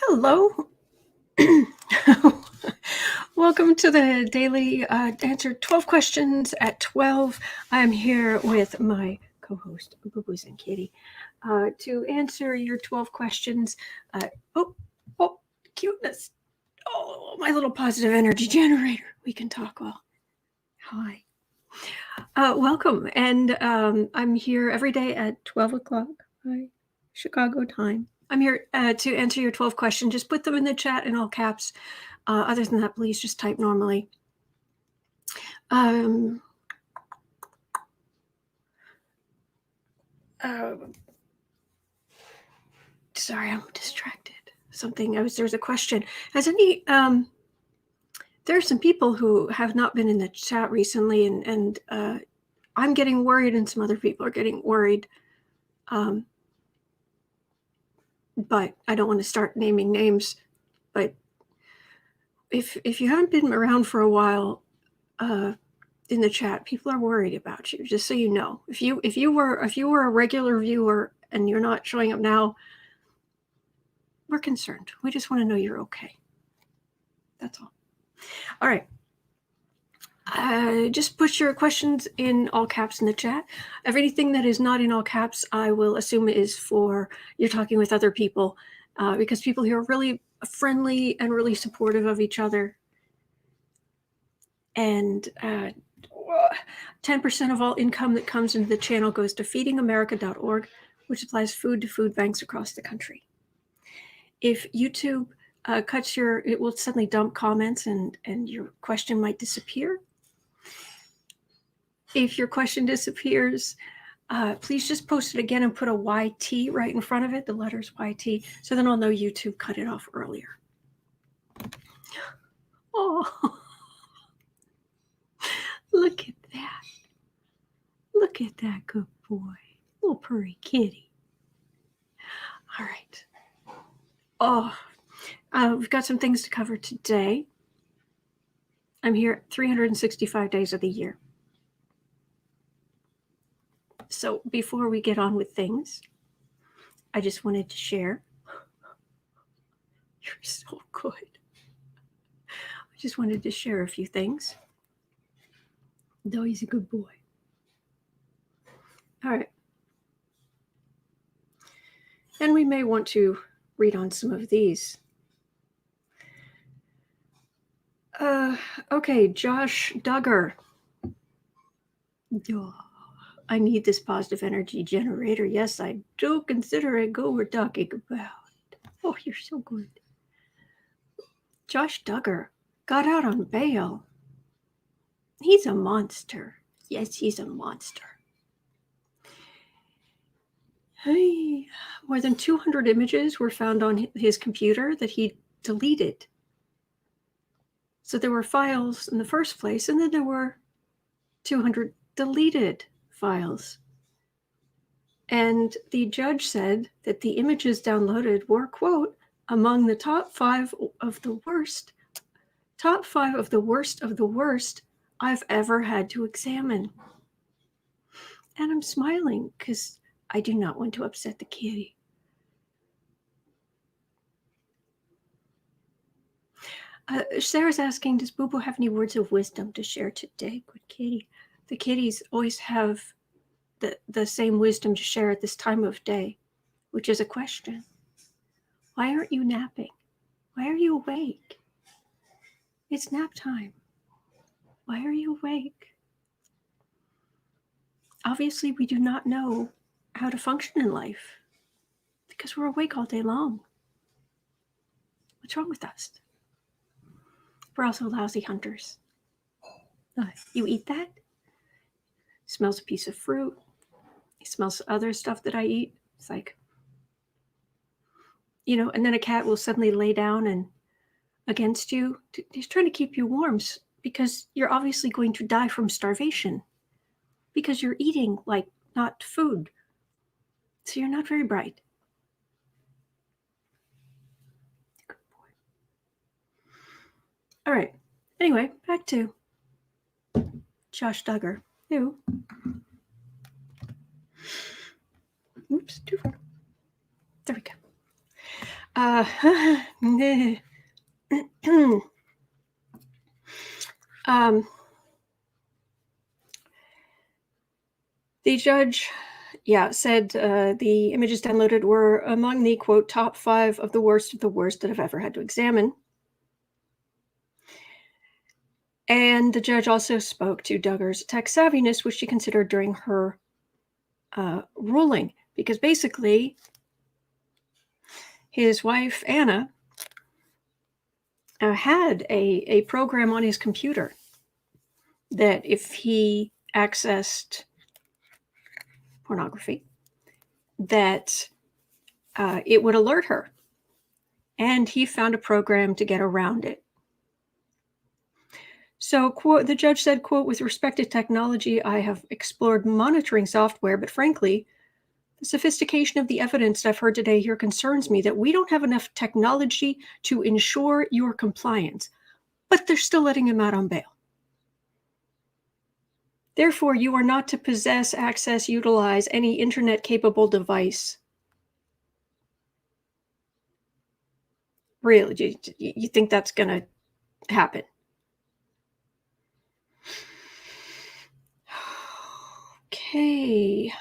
Hello. Welcome to the daily answer 12 questions at 12. I'm here with my co-host, Boo Boos and Kitty, to answer your 12 questions. Oh, cuteness. Oh, my little positive energy generator. We can talk well. Hi. Welcome. And I'm here every day at 12 o'clock by Chicago time. I'm here to answer your 12 questions. Just put them in the chat in all caps. Other than that, please just type normally. Sorry, I'm distracted. There's a question. Has any, there are some people who have not been in the chat recently, and I'm getting worried, and some other people are getting worried. But I don't want to start naming names. But if you haven't been around for a while, in the chat, people are worried about you. Just so you know, if you were a regular viewer and you're not showing up now, we're concerned. We just want to know you're okay. That's all. All right. Just put your questions in all caps in the chat. Everything that is not in all caps, I will assume is for you're talking with other people, because people here are really friendly and really supportive of each other. And 10% of all income that comes into the channel goes to feedingamerica.org, which supplies food to food banks across the country. If YouTube it will suddenly dump comments and your question might disappear. If your question disappears, please just post it again and put a YT right in front of it, the letters YT, so then I'll know YouTube cut it off earlier. Oh, look at that. Look at that good boy. Little purry kitty. All right. Oh, we've got some things to cover today. I'm here 365 days of the year. So before we get on with things, I just wanted to share. You're so good. I just wanted to share a few things. Though he's a good boy. All right. And we may want to read on some of these. Okay, Josh Duggar. Oh, I need this positive energy generator. Yes, I do consider it go we're talking about. Oh, you're so good. Josh Duggar got out on bail. He's a monster. Yes, he's a monster. Hey, more than 200 images were found on his computer that he deleted. So there were files in the first place, and then there were 200 deleted files. And the judge said that the images downloaded were, quote, among the top 5 of the worst of the worst I've ever had to examine. And I'm smiling because I do not want to upset the kitty. Sarah's asking, does Boo Boo have any words of wisdom to share today? Good kitty. The kitties always have the same wisdom to share at this time of day, which is a question. Why aren't you napping? Why are you awake? It's nap time. Why are you awake? Obviously, we do not know how to function in life because we're awake all day long. What's wrong with us? We're also lousy hunters. You eat that? Smells a piece of fruit. It smells other stuff that I eat. It's like, and then a cat will suddenly lay down and against you. He's trying to keep you warm because you're obviously going to die from starvation because you're eating like not food. So you're not very bright. Good boy. All right. Anyway, back to Josh Duggar. Ew. Oops, too far. There we go. The judge, said the images downloaded were among the, quote, top 5 of the worst that I've ever had to examine. And the judge also spoke to Duggar's tech savviness, which she considered during her ruling, because basically his wife, Anna, had a program on his computer that if he accessed pornography, that it would alert her. And he found a program to get around it. So, quote, the judge said, quote, with respect to technology, I have explored monitoring software, but frankly, the sophistication of the evidence that I've heard today here concerns me that we don't have enough technology to ensure your compliance. But they're still letting him out on bail. Therefore, you are not to possess, access, utilize any internet-capable device. Really? You think that's going to happen? Okay.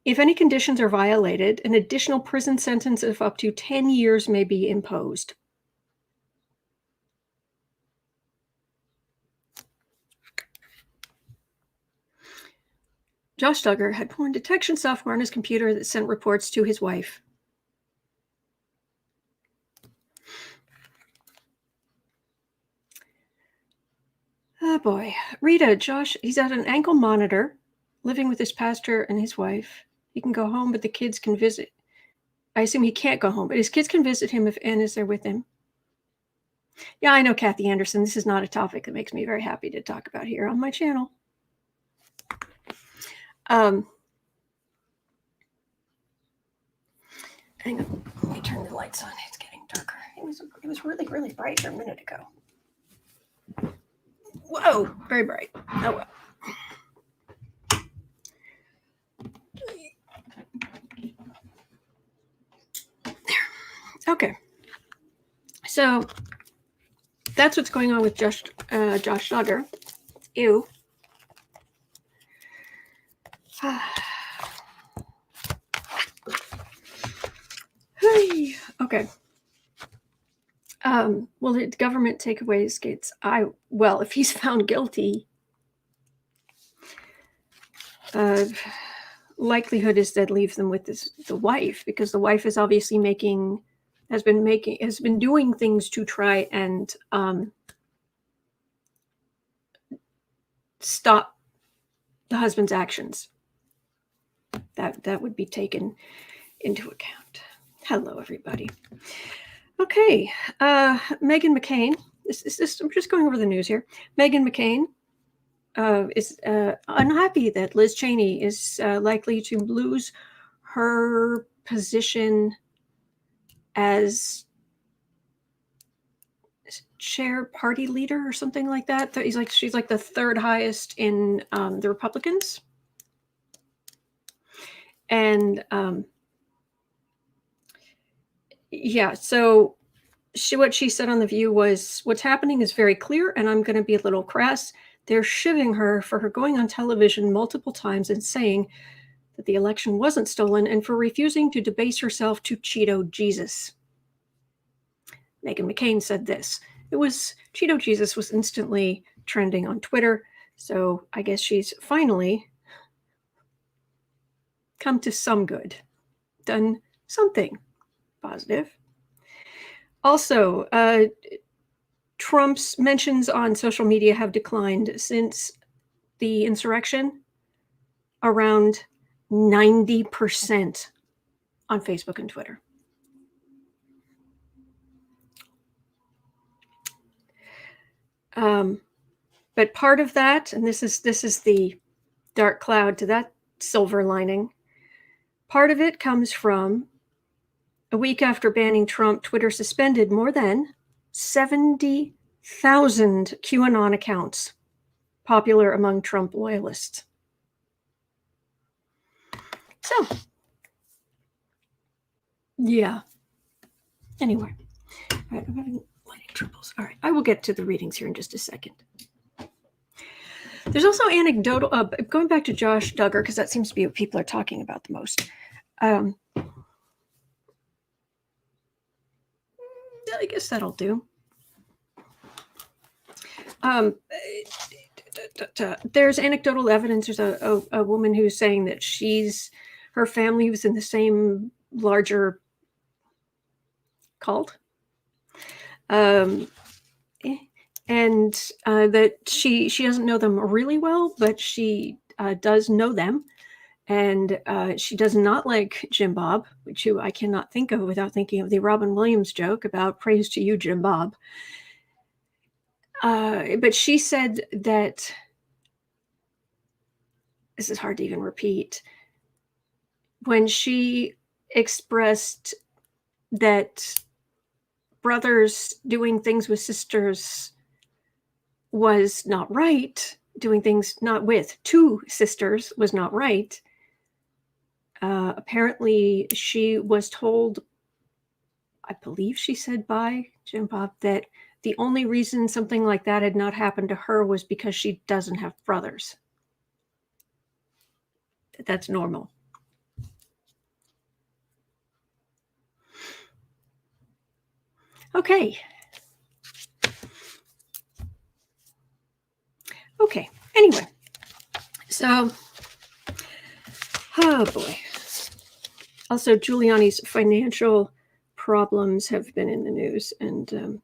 If any conditions are violated, an additional prison sentence of up to 10 years may be imposed. Josh Duggar had porn detection software on his computer that sent reports to his wife. Oh boy. Rita, Josh, he's at an ankle monitor, living with his pastor and his wife. He can go home, but the kids can visit. I assume he can't go home, but his kids can visit him if Anna's there with him. Yeah, I know, Kathy Anderson. This is not a topic that makes me very happy to talk about here on my channel. Hang on, let me turn the lights on. It's getting darker. It was really, really bright a minute ago. Whoa, very bright. Oh well. There. Okay. So that's what's going on with Josh Duggar. Ew. Okay. Will the government take away his kids? Well, if he's found guilty, likelihood is that leaves them with the wife, because the wife is obviously has been doing things to try and stop the husband's actions. That would be taken into account. Hello, everybody. Okay, Meghan McCain. I'm just going over the news here. Meghan McCain is unhappy that Liz Cheney is likely to lose her position as chair party leader or something like that. She's like the third highest in the Republicans. And so what she said on The View was, what's happening is very clear, and I'm going to be a little crass. They're shivving her for her going on television multiple times and saying that the election wasn't stolen, and for refusing to debase herself to Cheeto Jesus. Meghan McCain said this. Cheeto Jesus was instantly trending on Twitter, so I guess she's finally come to some good, done something positive. Also, Trump's mentions on social media have declined since the insurrection, around 90% on Facebook and Twitter. But part of that, and this is the dark cloud to that silver lining, part of it comes from a week after banning Trump, Twitter suspended more than 70,000 QAnon accounts popular among Trump loyalists. So, yeah. Anyway, all right, I'm having lighting troubles. All right, I will get to the readings here in just a second. There's also anecdotal, going back to Josh Duggar, because that seems to be what people are talking about the most. I guess that'll do. There's anecdotal evidence. There's a woman who's saying that her family was in the same larger cult. And that she doesn't know them really well, but she does know them. And she does not like Jim Bob, which I cannot think of without thinking of the Robin Williams joke about praise to you, Jim Bob. But she said that, this is hard to even repeat, when she expressed that brothers doing things with sisters was not right, doing things not with two sisters was not right. Apparently she was told, I believe she said by Jim Bob, that the only reason something like that had not happened to her was because she doesn't have brothers. That's normal. Okay. Anyway, so, oh boy. Also, Giuliani's financial problems have been in the news, and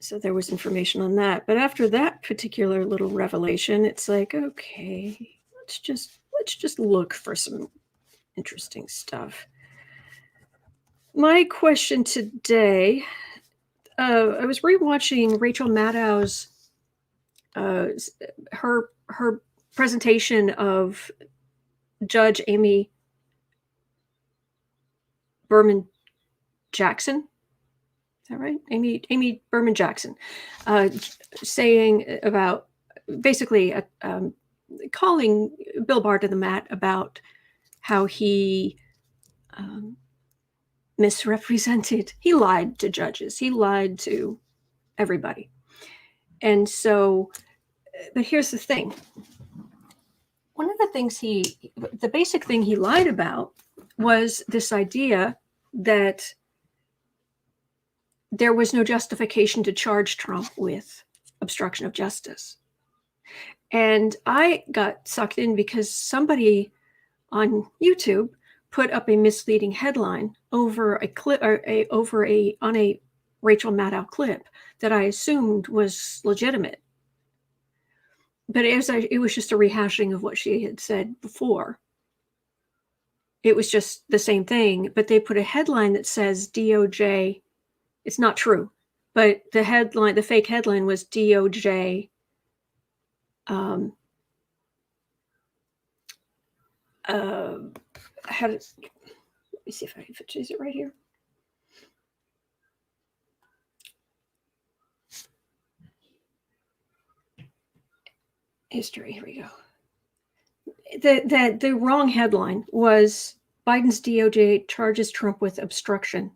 so there was information on that. But after that particular little revelation, it's like, okay, let's just look for some interesting stuff. My question today, I was rewatching Rachel Maddow's her presentation of Judge Amy Berman Jackson. Is that right? Amy Berman Jackson, saying about basically calling Bill Barr to the mat about how he misrepresented. He lied to judges. He lied to everybody. And so, but here's the thing. One of the things the basic thing he lied about was this idea that there was no justification to charge Trump with obstruction of justice. And I got sucked in because somebody on YouTube put up a misleading headline over a clip on a Rachel Maddow clip that I assumed was legitimate. But it was just a rehashing of what she had said before. It was just the same thing, but they put a headline that says DOJ. It's not true, but the fake headline was DOJ. Let me see if it is it right here. History. Here we go. The wrong headline was Biden's DOJ charges Trump with obstruction.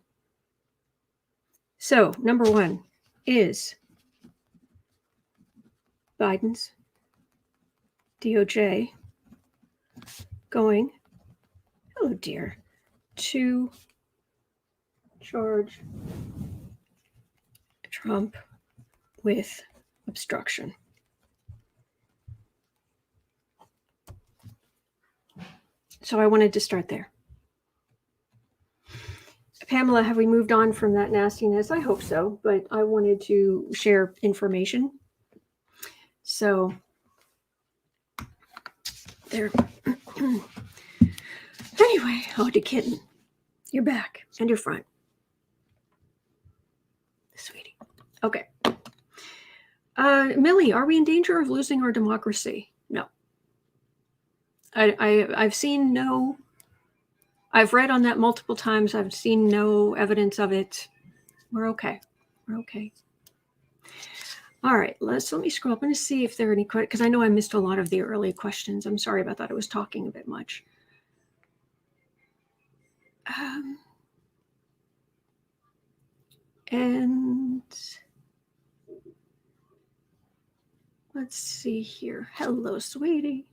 So number one is Biden's DOJ going, oh dear, to charge Trump with obstruction. So I wanted to start there. Pamela, have we moved on from that nastiness? I hope so, but I wanted to share information. So there. Anyway, Audie Kitten, you're back and you're front. Sweetie. Okay. Millie, are we in danger of losing our democracy? No. I've seen no. I've read on that multiple times. I've seen no evidence of it. We're okay. We're okay. All right. Let me scroll up and see if there are any questions, because I know I missed a lot of the early questions. I'm sorry about that. I was talking a bit much. And let's see here. Hello, sweetie.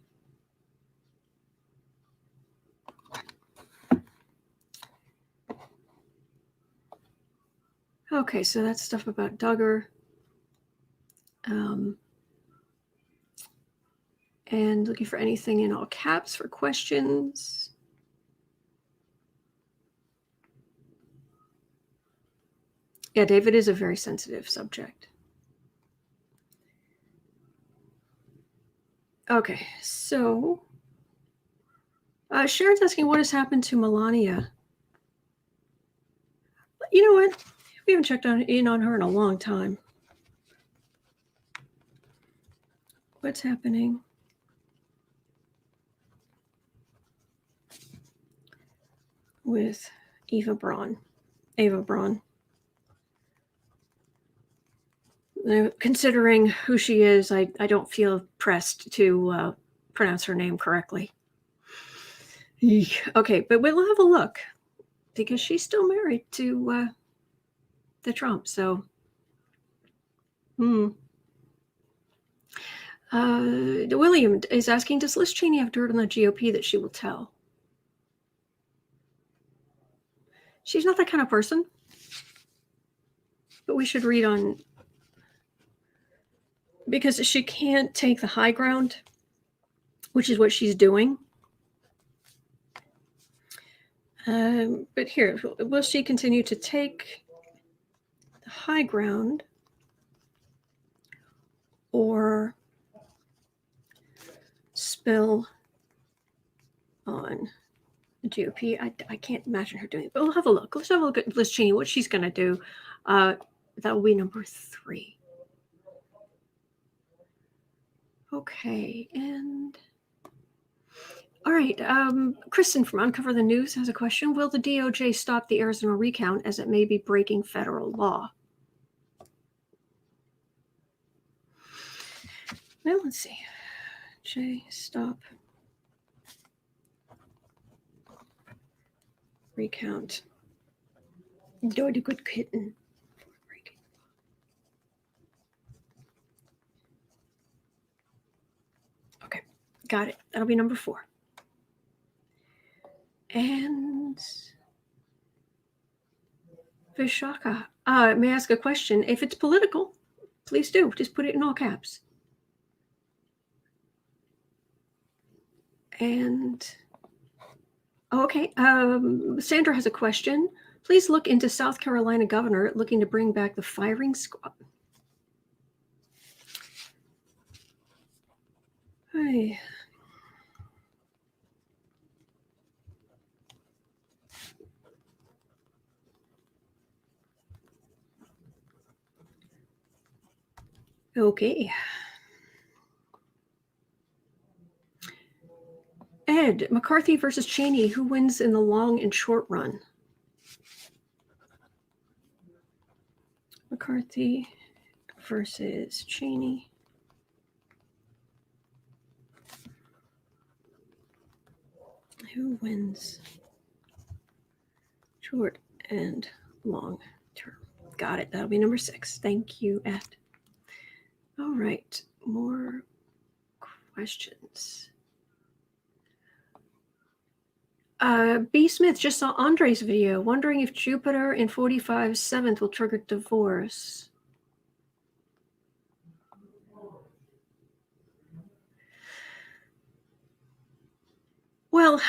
Okay, so that's stuff about Duggar. And looking for anything in all caps for questions. Yeah, David is a very sensitive subject. Okay, so Sharon's asking what has happened to Melania. You know what? We haven't checked in on her in a long time. What's happening? With Ava Braun. Considering who she is, I don't feel pressed to pronounce her name correctly. Okay, but we'll have a look because she's still married to the Trump. So, William is asking, does Liz Cheney have dirt on the GOP that she will tell? She's not that kind of person, but we should read on, because she can't take the high ground, which is what she's doing. But here, will she continue to take the high ground or spill on the GOP? I can't imagine her doing it, but we'll have a look. Let's have a look at Liz Cheney, what she's going to do. That will be number 3. Okay, and all right. Kristen from Uncover the News has a question. Will the DOJ stop the Arizona recount as it may be breaking federal law? Well, let's see. Stop recount. Do a good kitten. Okay, got it. That'll be number 4. And Vishaka, may I ask a question? If it's political, please do. Just put it in all caps. And okay, Sandra has a question. Please look into South Carolina governor looking to bring back the firing squad. Hey. Okay. Ed, McCarthy versus Cheney, who wins in the long and short run? McCarthy versus Cheney. Who wins short and long term? Got it. That'll be number 6. Thank you, Ed. All right. More questions. B. Smith just saw Andre's video, wondering if Jupiter in 45/7 will trigger divorce. Well,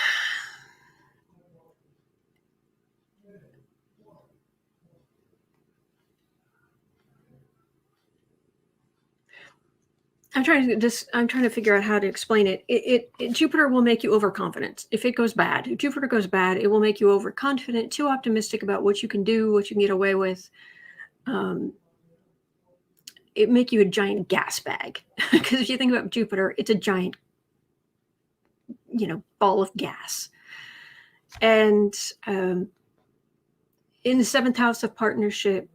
I'm trying to figure out how to explain it. Jupiter will make you overconfident. If it goes bad, if Jupiter goes bad, it will make you overconfident, too optimistic about what you can do, what you can get away with. It make you a giant gas bag. Because if you think about Jupiter, it's a giant, ball of gas. And in the 7th house of partnership,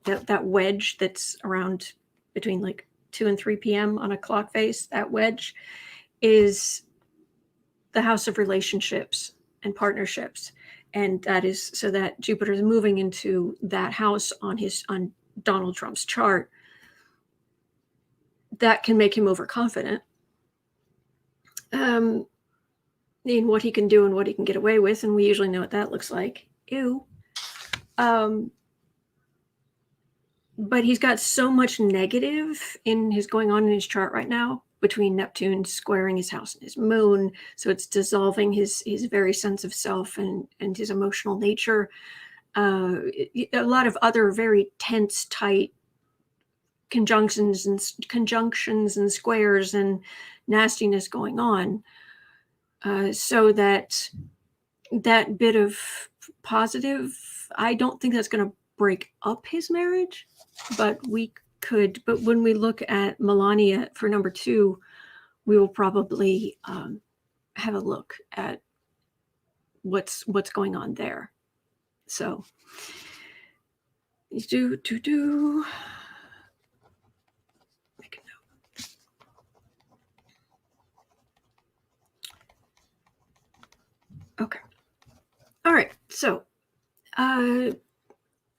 that wedge that's around between like 2 and 3 p.m. on a clock face, that wedge is the house of relationships and partnerships. And that is so that Jupiter is moving into that house on Donald Trump's chart. That can make him overconfident in what he can do and what he can get away with, and we usually know what that looks like. Ew. But he's got so much negative in his going on in his chart right now, between Neptune squaring his house and his moon. So it's dissolving his very sense of self and his emotional nature. A lot of other very tense, tight conjunctions and squares and nastiness going on. So that bit of positive, I don't think that's going to break up his marriage, but when we look at Melania for number 2, we will probably have a look at what's going on there. So make a note. Okay. All right. So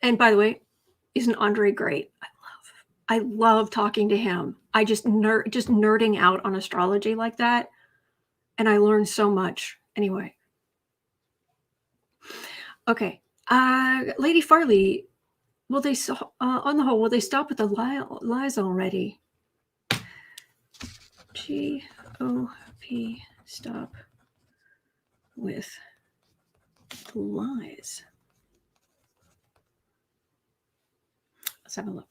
and by the way, isn't Andre great? I love talking to him. I just nerding out on astrology like that, and I learned so much. Anyway, okay, Lady Farley, will they on the whole will they stop with the lies already? GOP stop with the lies. Let's have a look.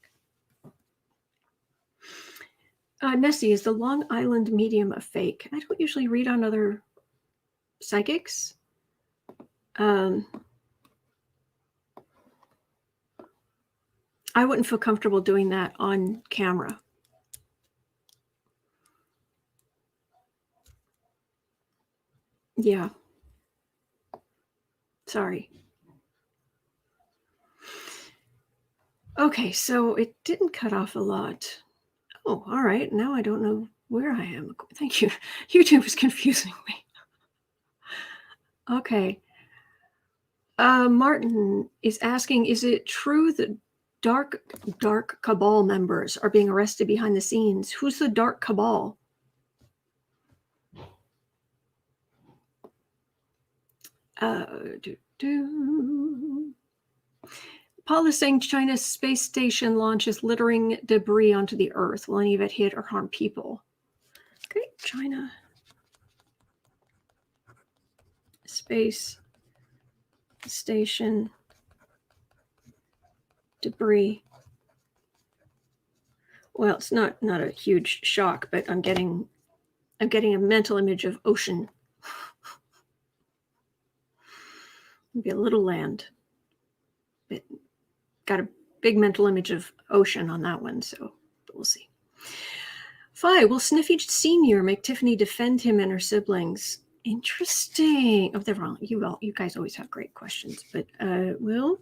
Nessie, is the Long Island medium a fake? I don't usually read on other psychics. I wouldn't feel comfortable doing that on camera. Yeah. Sorry. Okay, so it didn't cut off a lot. Oh, all right. Now I don't know where I am. Thank you. YouTube is confusing me. Okay. Martin is asking, is it true that dark cabal members are being arrested behind the scenes? Who's the dark cabal? Paul is saying China's space station launches littering debris onto the Earth. Will any of it hit or harm people? Okay, China space station debris. Well, it's not a huge shock, but I'm getting a mental image of ocean. Maybe a little land. But got a big mental image of ocean on that one, so we'll see. 5. Will Sniffy Sr. make Tiffany defend him and her siblings? Interesting. Oh, they're wrong. You guys always have great questions. But will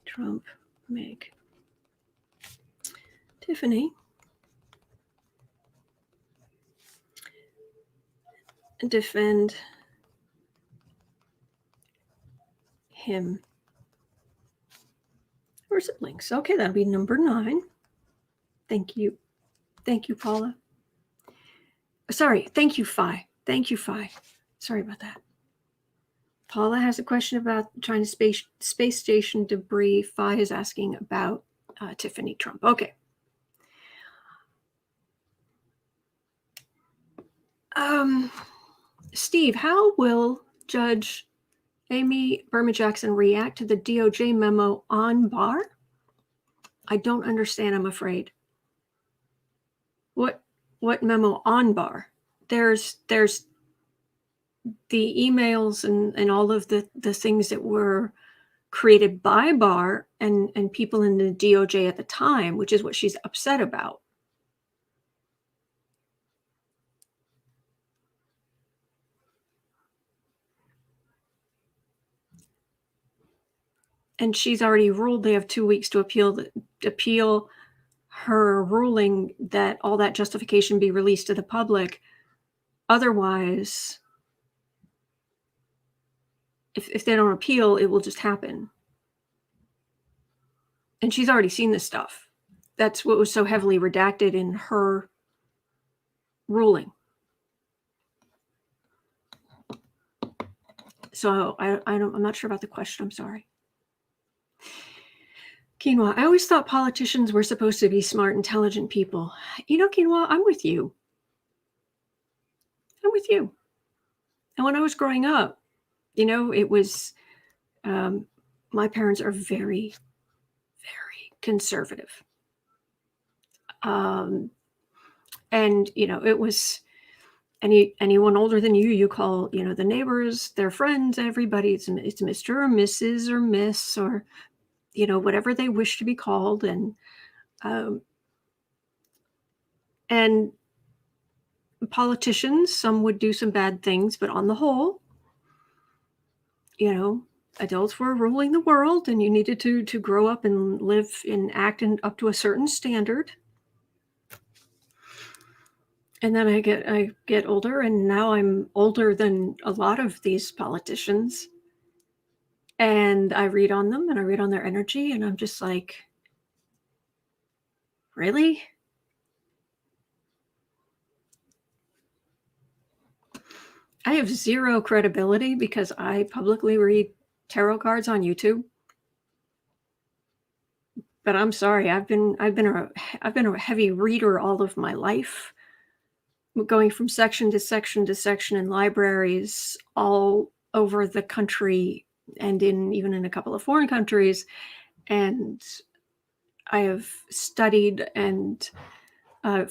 Trump make Tiffany defend him or siblings? Okay, that'll be number 9. Thank you. Thank you, Paula. Sorry. Thank you, Phi. Thank you, Phi. Sorry about that. Paula has a question about China's space station debris. Phi is asking about Tiffany Trump. Okay. Steve, how will Judge Amy Berman Jackson react to the DOJ memo on Barr? I don't understand, I'm afraid. What memo on Barr? There's the emails and all of the things that were created by Barr and people in the DOJ at the time, which is what she's upset about. And she's already ruled they have 2 weeks to appeal her ruling that all that justification be released to the public. Otherwise, if they don't appeal, it will just happen. And she's already seen this stuff. That's what was so heavily redacted in her ruling. So I'm not sure about the question. I'm sorry. Quinoa, I always thought politicians were supposed to be smart, intelligent people. You know, Quinoa, I'm with you. I'm with you. And when I was growing up, you know, it was, my parents are very, very conservative. And, you know, it was anyone older than you call, you know, the neighbors, their friends, everybody. It's Mr. or Mrs. or Miss or, you know, whatever they wish to be called. And politicians, some would do some bad things, but on the whole, you know, adults were ruling the world, and you needed to grow up and live and act up to a certain standard. And then I get older, and now I'm older than a lot of these politicians. And I read on them, and I read on their energy, and I'm just like, really? I have zero credibility because I publicly read tarot cards on YouTube. But I'm sorry, I've been a heavy reader all of my life, going from section to section to section in libraries all over the country and even in a couple of foreign countries. And I have studied and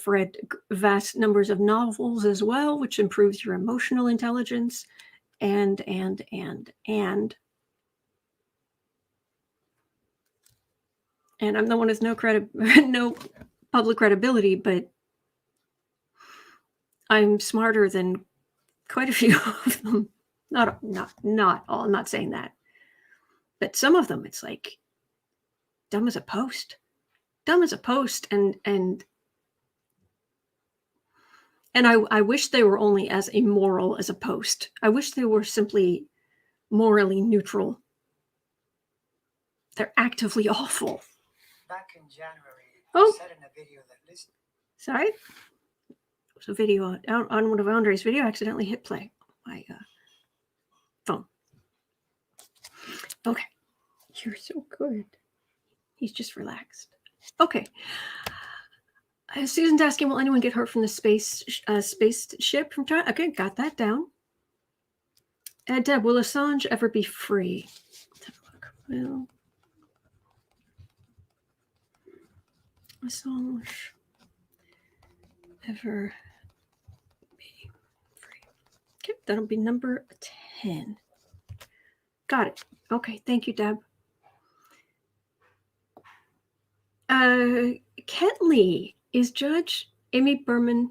read vast numbers of novels as well, which improves your emotional intelligence. And I'm the one with no public credibility, but I'm smarter than quite a few of them. Not all. I'm not saying that, but some of them, it's like dumb as a post, and I wish they were only as immoral as a post. I wish they were simply morally neutral. They're actively awful. Back in January, said in a video that sorry? It was a video on one of Andre's video. I accidentally hit play on my phone. Okay. You're so good. He's just relaxed. Okay. Susan's asking, will anyone get hurt from the spaceship from China? Okay, got that down. Deb, will Assange ever be free? Let's have a look. Will Assange ever be free? Okay, that'll be number 10. Got it. Okay, thank you, Deb. Ketley, is Judge Amy Berman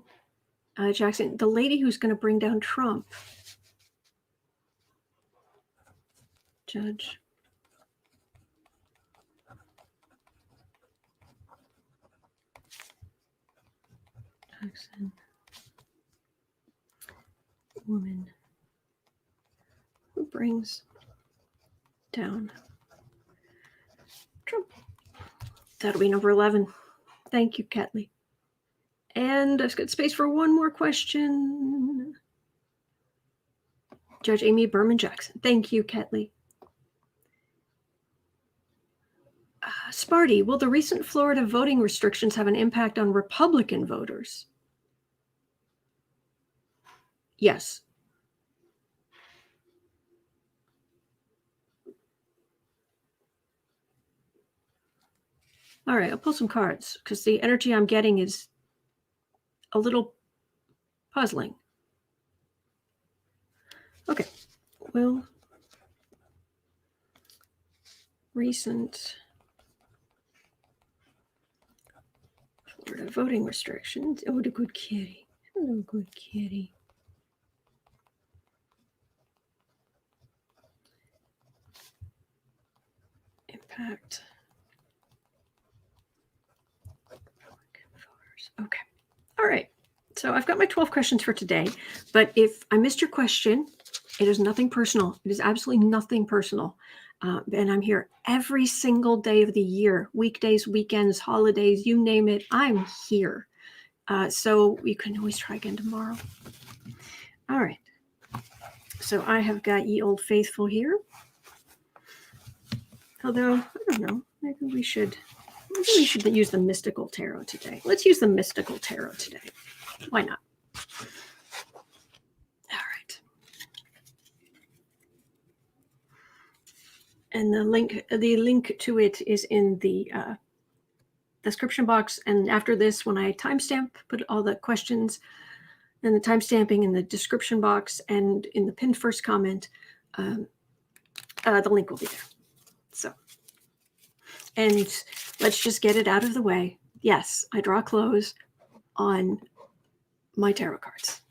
Jackson the lady who's going to bring down Trump? Judge Jackson, woman who brings down Trump. That'll be number 11. Thank you, Ketley. And I've got space for one more question. Judge Amy Berman Jackson. Thank you, Ketley. Sparty, will the recent Florida voting restrictions have an impact on Republican voters? Yes. All right, I'll pull some cards because the energy I'm getting is a little puzzling. Okay, will recent Florida voting restrictions. Oh, the good kitty. Hello, good kitty. Impact voters. Okay. All right. So I've got my 12 questions for today, but if I missed your question, It is nothing personal. It is absolutely nothing personal. And I'm here every single day of the year, weekdays, weekends, holidays, you name it, I'm here. So you can always try again tomorrow. All right. So I have got Ye Old Faithful here. Although, I don't know, maybe we should use the Mystical Tarot today. Let's use the Mystical Tarot today. Why not? All right. And the link to it is in the description box. And after this, when I timestamp, put all the questions and the timestamping in the description box and in the pinned first comment, the link will be there. So, and let's just get it out of the way. Yes, I draw close on my tarot cards.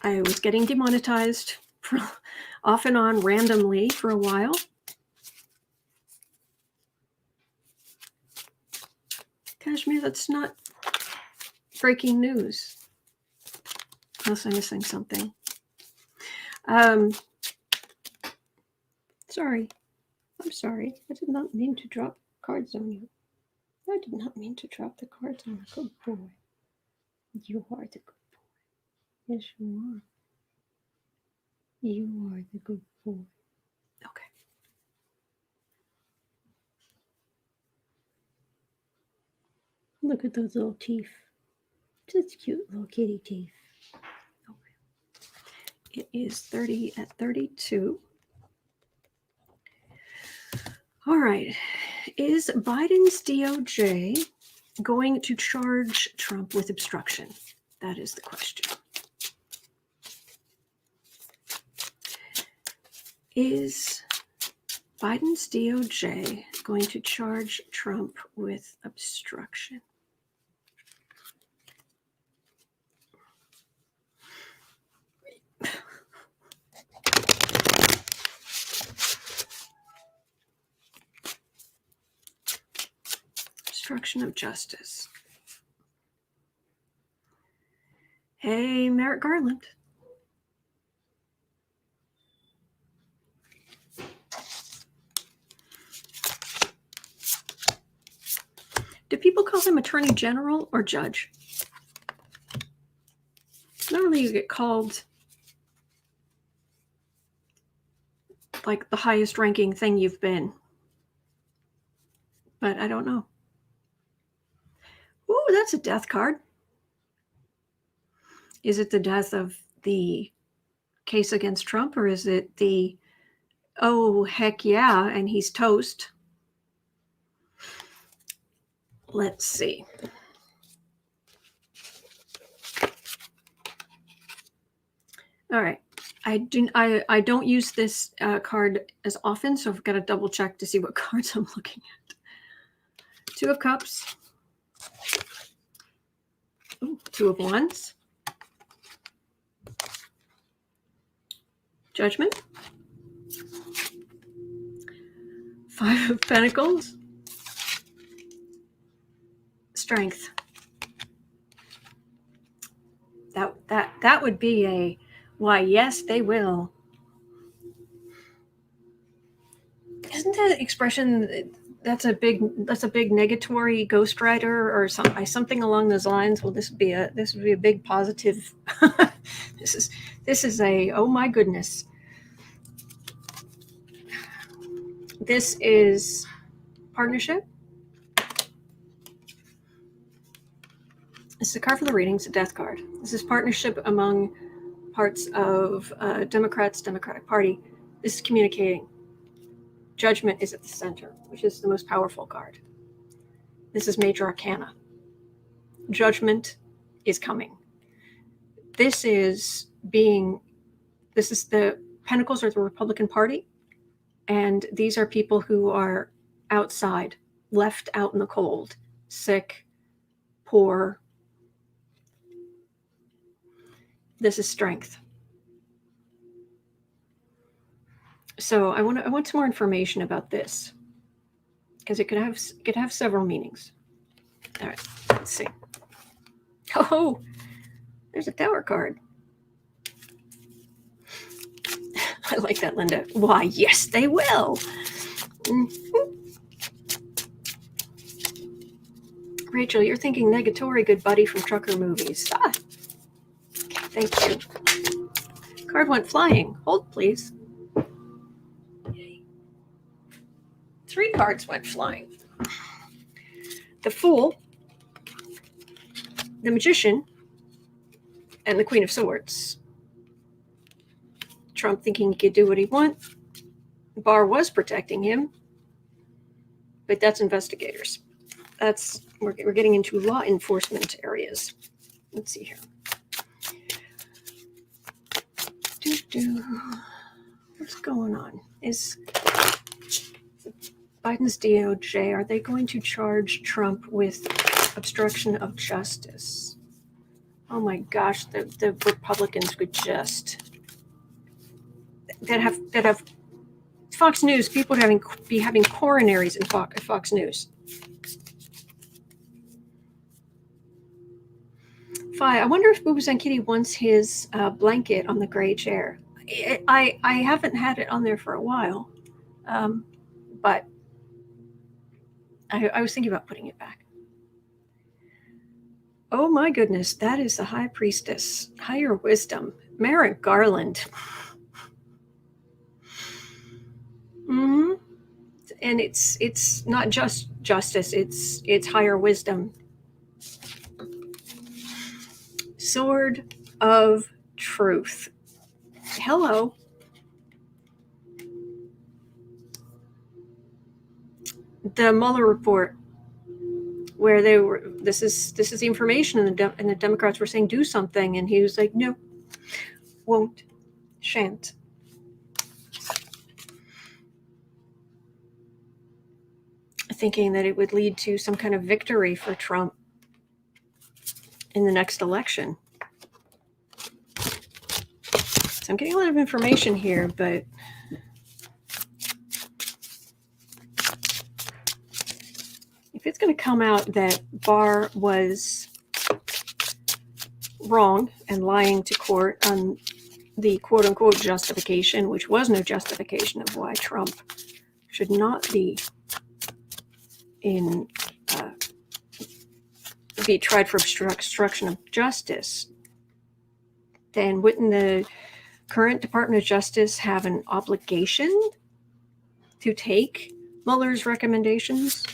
I was getting demonetized off and on randomly for a while. Kashmir, that's not breaking news. Unless I'm missing something. Sorry. I'm sorry. I did not mean to drop cards on you. I did not mean to drop the cards on a good boy. You are the good boy. Yes, you are. You are the good boy. Okay. Look at those little teeth. Just cute little kitty teeth. Okay. It is 30 at 32. All right. Is Biden's DOJ going to charge Trump with obstruction? That is the question. Is Biden's DOJ going to charge Trump with obstruction? Obstruction of justice. Hey, Merrick Garland. Do people call him Attorney General or Judge? Normally you get called like the highest ranking thing you've been. But I don't know. Ooh, that's a death card. Is it the death of the case against Trump, or is it the, oh, heck yeah, and he's toast? Let's see. All right. I don't use this card as often, so I've got to double check to see what cards I'm looking at. Two of Cups. Ooh, Two of Wands. Judgment. Five of Pentacles. Strength. That would be a, why, yes, they will. Isn't that expression, that's a big negatory ghostwriter or something along those lines? Well, this would be a big positive. This is a, oh my goodness. This is partnership. This is a card for the readings, a death card. This is partnership among parts of Democratic Party. This is communicating. Judgment is at the center, which is the most powerful card. This is Major Arcana. Judgment is coming. This is the Pentacles are the Republican Party, and these are people who are outside, left out in the cold, sick, poor. This is strength. So I want some more information about this, because it could have several meanings. All right, let's see. Oh, there's a Tower card. I like that, Linda. Why, yes, they will. Mhm. Rachel, you're thinking negatory, good buddy from Trucker Movies. Ah, okay, thank you. Card went flying. Hold, please. Yay. 3 cards went flying. The Fool, the Magician, and the Queen of Swords. Trump thinking he could do what he wants. Barr was protecting him, but that's investigators. We're getting into law enforcement areas. Let's see here. What's going on? Is Biden's DOJ, are they going to charge Trump with obstruction of justice? Oh my gosh, the Republicans would just that have Fox News, people would be having coronaries in Fox News. I wonder if Boo and Kitty wants his blanket on the gray chair. I haven't had it on there for a while, but I was thinking about putting it back. Oh my goodness, that is the High Priestess, Higher Wisdom, Merrick Garland. Mm-hmm. And it's not just justice, it's higher wisdom. Sword of Truth. Hello. The Mueller report, where they were, this is the information, and the Democrats were saying do something, and he was like, no, won't, shan't. Thinking that it would lead to some kind of victory for Trump in the next election. So I'm getting a lot of information here, but if it's going to come out that Barr was wrong and lying to court on the quote-unquote justification, which was no justification of why Trump should not be be tried for obstruction of justice, then wouldn't the current Department of Justice have an obligation to take Mueller's recommendations?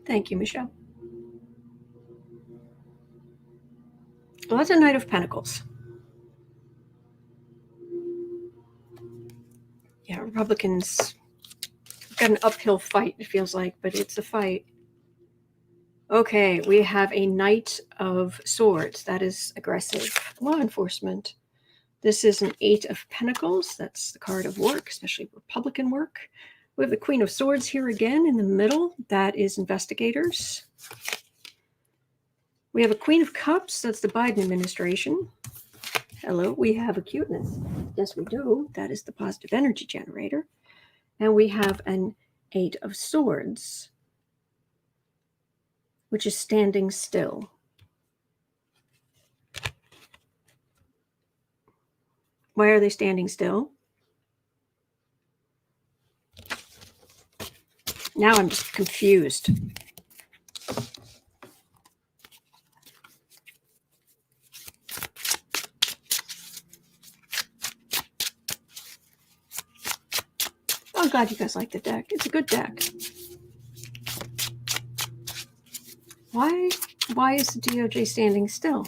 Thank you, Michelle. Well, that's a Knight of Pentacles. Yeah, Republicans got an uphill fight, it feels like, but it's a fight. Okay, we have a Knight of Swords. That is aggressive law enforcement. This is an 8 of Pentacles. That's the card of work, especially Republican work. We have the Queen of Swords here again in the middle. That is investigators. We have a Queen of Cups. That's the Biden administration. Hello, we have a cuteness. Yes, we do. That is the positive energy generator. And we have an 8 of Swords, which is standing still. Why are they standing still? Now I'm just confused. Oh, glad you guys like the deck. It's a good deck. Why is the DOJ standing still?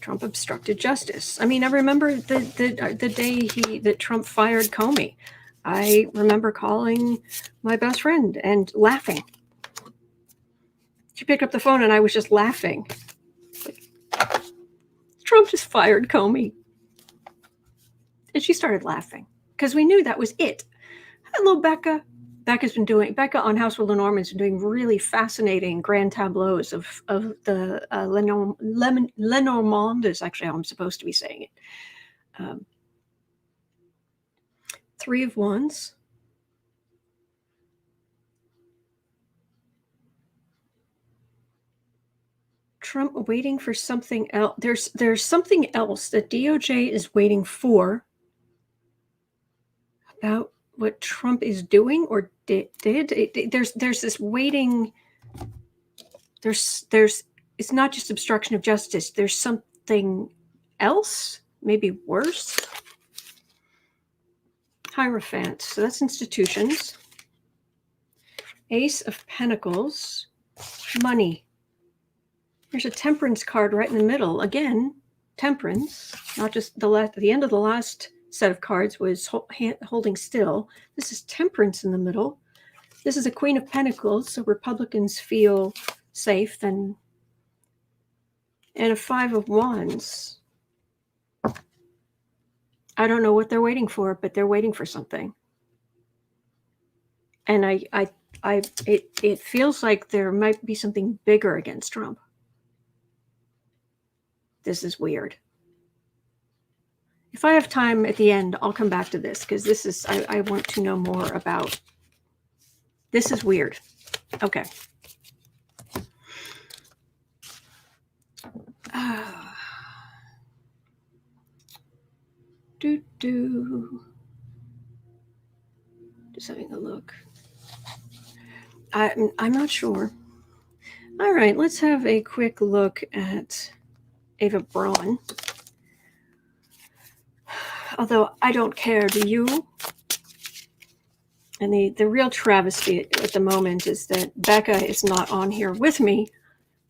Trump obstructed justice. I mean, I remember the day that Trump fired Comey. I remember calling my best friend and laughing. She picked up the phone and I was just laughing. Trump just fired Comey. And she started laughing because we knew that was it. Hello, Becca. Becca on House with Lenormand's been doing really fascinating grand tableaus of the Lenormand is actually how I'm supposed to be saying it. Three of Wands. Trump waiting for something else. There's something else that DOJ is waiting for about what Trump is doing or did. There's this waiting. There's it's not just obstruction of justice. There's something else, maybe worse. Hierophant. So that's institutions. Ace of Pentacles. Money. There's a Temperance card right in the middle. Again, Temperance. Not just the end of the last set of cards was holding still. This is Temperance in the middle. This is a Queen of Pentacles, so Republicans feel safe. And a Five of Wands. I don't know what they're waiting for, but they're waiting for something. And it feels like there might be something bigger against Trump. This is weird. If I have time at the end, I'll come back to this because this is, I want to know more about. This is weird. Okay. Just having a look. I'm not sure. All right, let's have a quick look at Ava Braun. Although I don't care, do you? And the real travesty at the moment is that Becca is not on here with me,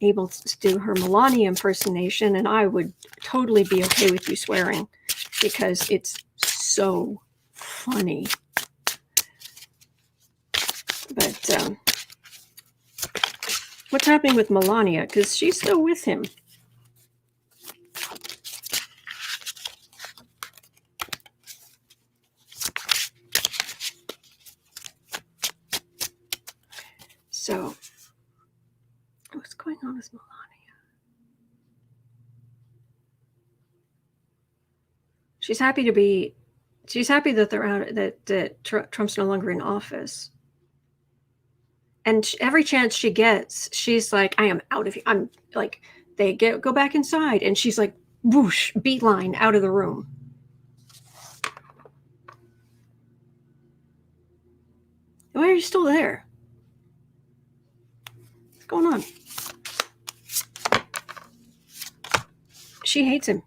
able to do her Melania impersonation, and I would totally be okay with you swearing because it's so funny. But what's happening with Melania? Because she's still with him. So, what's going on with Melania? She's happy that they're out, that Trump's no longer in office. And every chance she gets, she's like, I am out of here. I'm like, they go back inside. And she's like, whoosh, beeline out of the room. Why are you still there? What's going on? She hates him.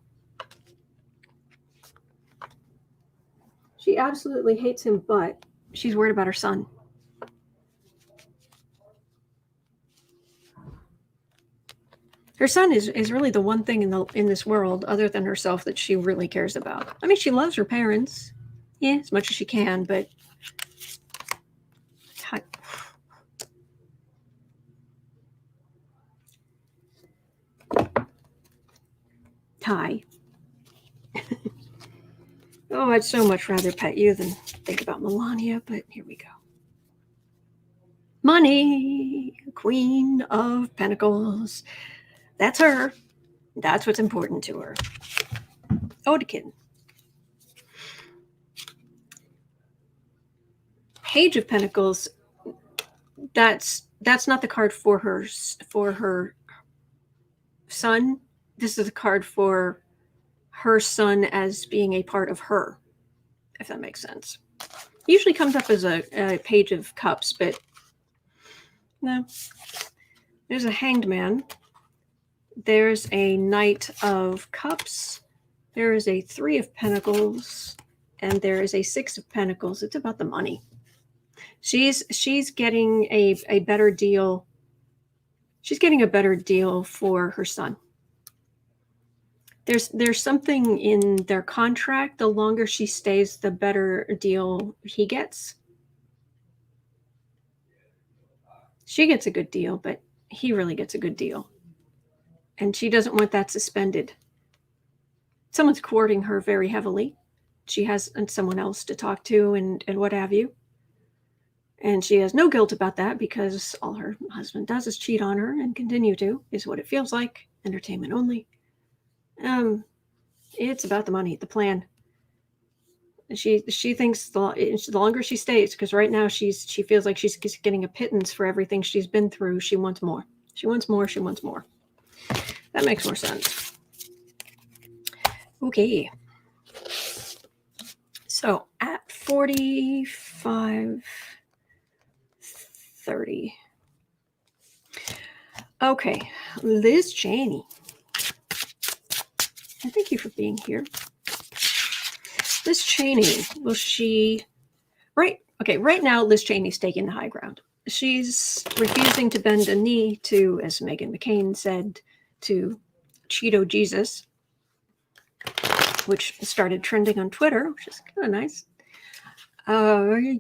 She absolutely hates him, but she's worried about her son. Her son is really the one thing in this world other than herself that she really cares about. I mean, she loves her parents, yeah, as much as she can, but Ty. Oh, I'd so much rather pet you than think about Melania, but here we go. Money, Queen of Pentacles. That's her. That's what's important to her. Odekin. Page of Pentacles. That's not the card for her son. This is a card for her son as being a part of her, if that makes sense. Usually comes up as a Page of Cups, but no. There's a Hanged Man. There's a Knight of Cups. There is a Three of Pentacles. And there is a Six of Pentacles. It's about the money. She's getting a better deal. She's getting a better deal for her son. There's something in their contract. The longer she stays, the better deal he gets. She gets a good deal, but he really gets a good deal. And she doesn't want that suspended. Someone's courting her very heavily. She has someone else to talk to and what have you. And she has no guilt about that because all her husband does is cheat on her and continue to, is what it feels like. Entertainment only. It's about the money, the plan. She thinks the longer she stays, because right now she feels like she's getting a pittance for everything she's been through. She wants more. She wants more. She wants more. That makes more sense. Okay. So at 45:30. Okay, Liz Cheney. And thank you for being here. Liz Cheney, will she... Right now, Liz Cheney's taking the high ground. She's refusing to bend a knee to, as Meghan McCain said, to Cheeto Jesus, which started trending on Twitter, which is kind of nice. Hello, Aaron.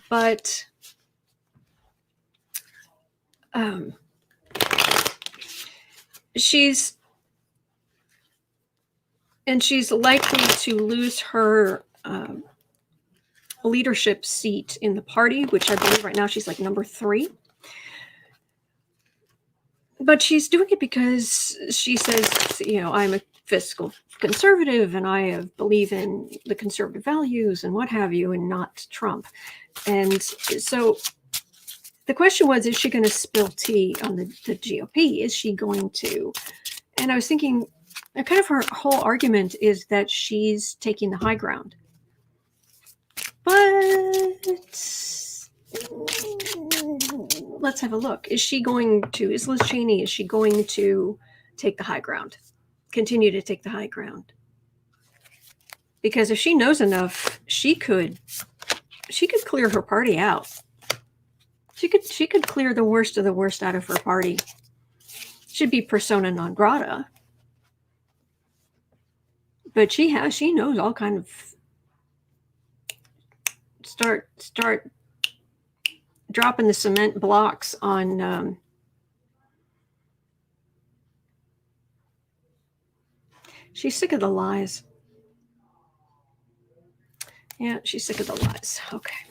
But she's likely to lose her leadership seat in the party, which I believe right now she's like number 3. But she's doing it because she says, I'm a fiscal conservative and I believe in the conservative values and what have you, and not Trump. And so the question was, is she going to spill tea on the GOP? Is she going to? And I was thinking, kind of her whole argument is that she's taking the high ground. But let's have a look. Is Liz Cheney, is she going to take the high ground? Continue to take the high ground? Because if she knows enough, she could clear her party out. She could clear the worst of the worst out of her party. She'd be persona non grata. But she knows all kind of start dropping the cement blocks on she's sick of the lies. Yeah, she's sick of the lies. Okay.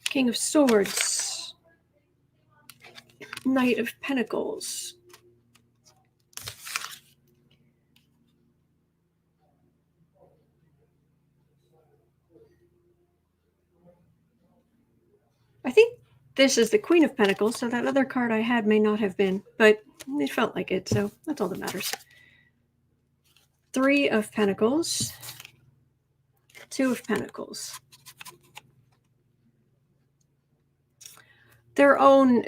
King of Swords. Knight of Pentacles. I think this is the Queen of Pentacles, so that other card I had may not have been, but it felt like it, so that's all that matters. 3 of Pentacles. 2 of Pentacles. Their own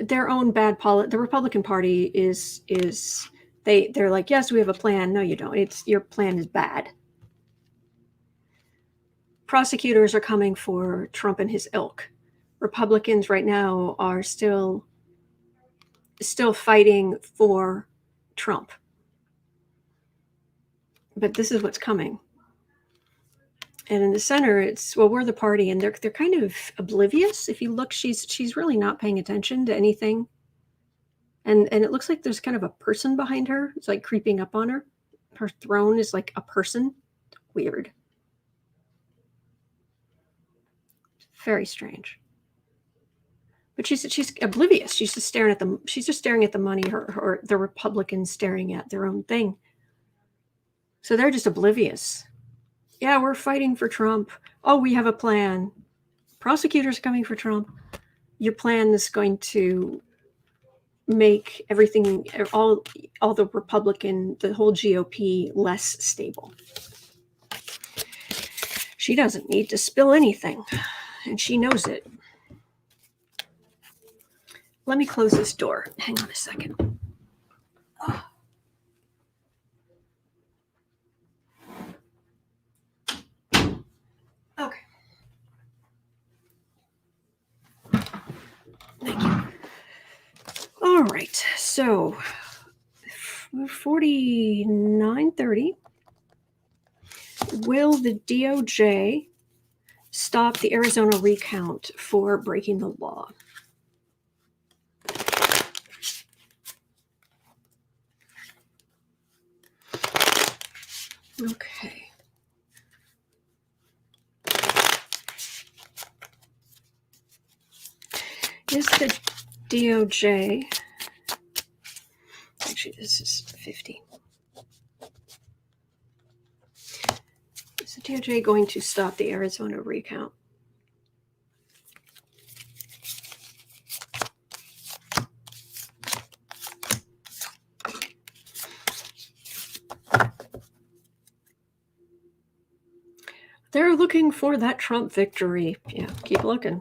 bad policy. The Republican Party is they're like, yes, we have a plan. No, you don't. Your plan is bad. Prosecutors are coming for Trump and his ilk. Republicans right now are still fighting for Trump. But this is what's coming. And in the center, we're the party, and they're kind of oblivious. If you look, she's really not paying attention to anything. And it looks like there's kind of a person behind her. It's like creeping up on her. Her throne is like a person. Weird. Very strange. But she's oblivious. She's just staring at the money. The Republicans staring at their own thing. So they're just oblivious. Yeah, we're fighting for Trump. Oh, we have a plan. Prosecutors coming for Trump. Your plan is going to make everything, all the whole GOP less stable. She doesn't need to spill anything, and she knows it. Let me close this door. Hang on a second. Oh. Okay. Thank you. All right. So 49:30. Will the DOJ stop the Arizona recount for breaking the law? Okay. Is the DOJ, actually this is 50. DOJ going to stop the Arizona recount? They're looking for that Trump victory. Yeah, keep looking.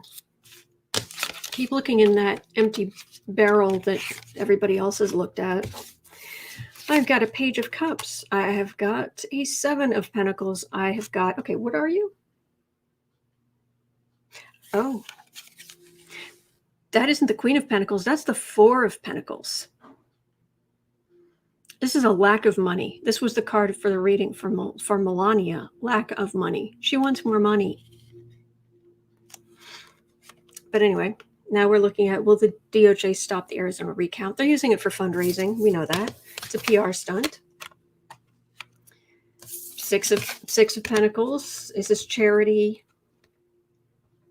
Keep looking in that empty barrel that everybody else has looked at. I've got a Page of Cups. I have got a Seven of Pentacles. I have got, okay, what are you? Oh, that isn't the Queen of Pentacles. That's the Four of Pentacles. This is a lack of money. This was the card for the reading for Melania. Lack of money. She wants more money. But anyway, now we're looking at, will the DOJ stop the Arizona recount? They're using it for fundraising. We know that. It's a PR stunt. Six of Pentacles. Is this charity?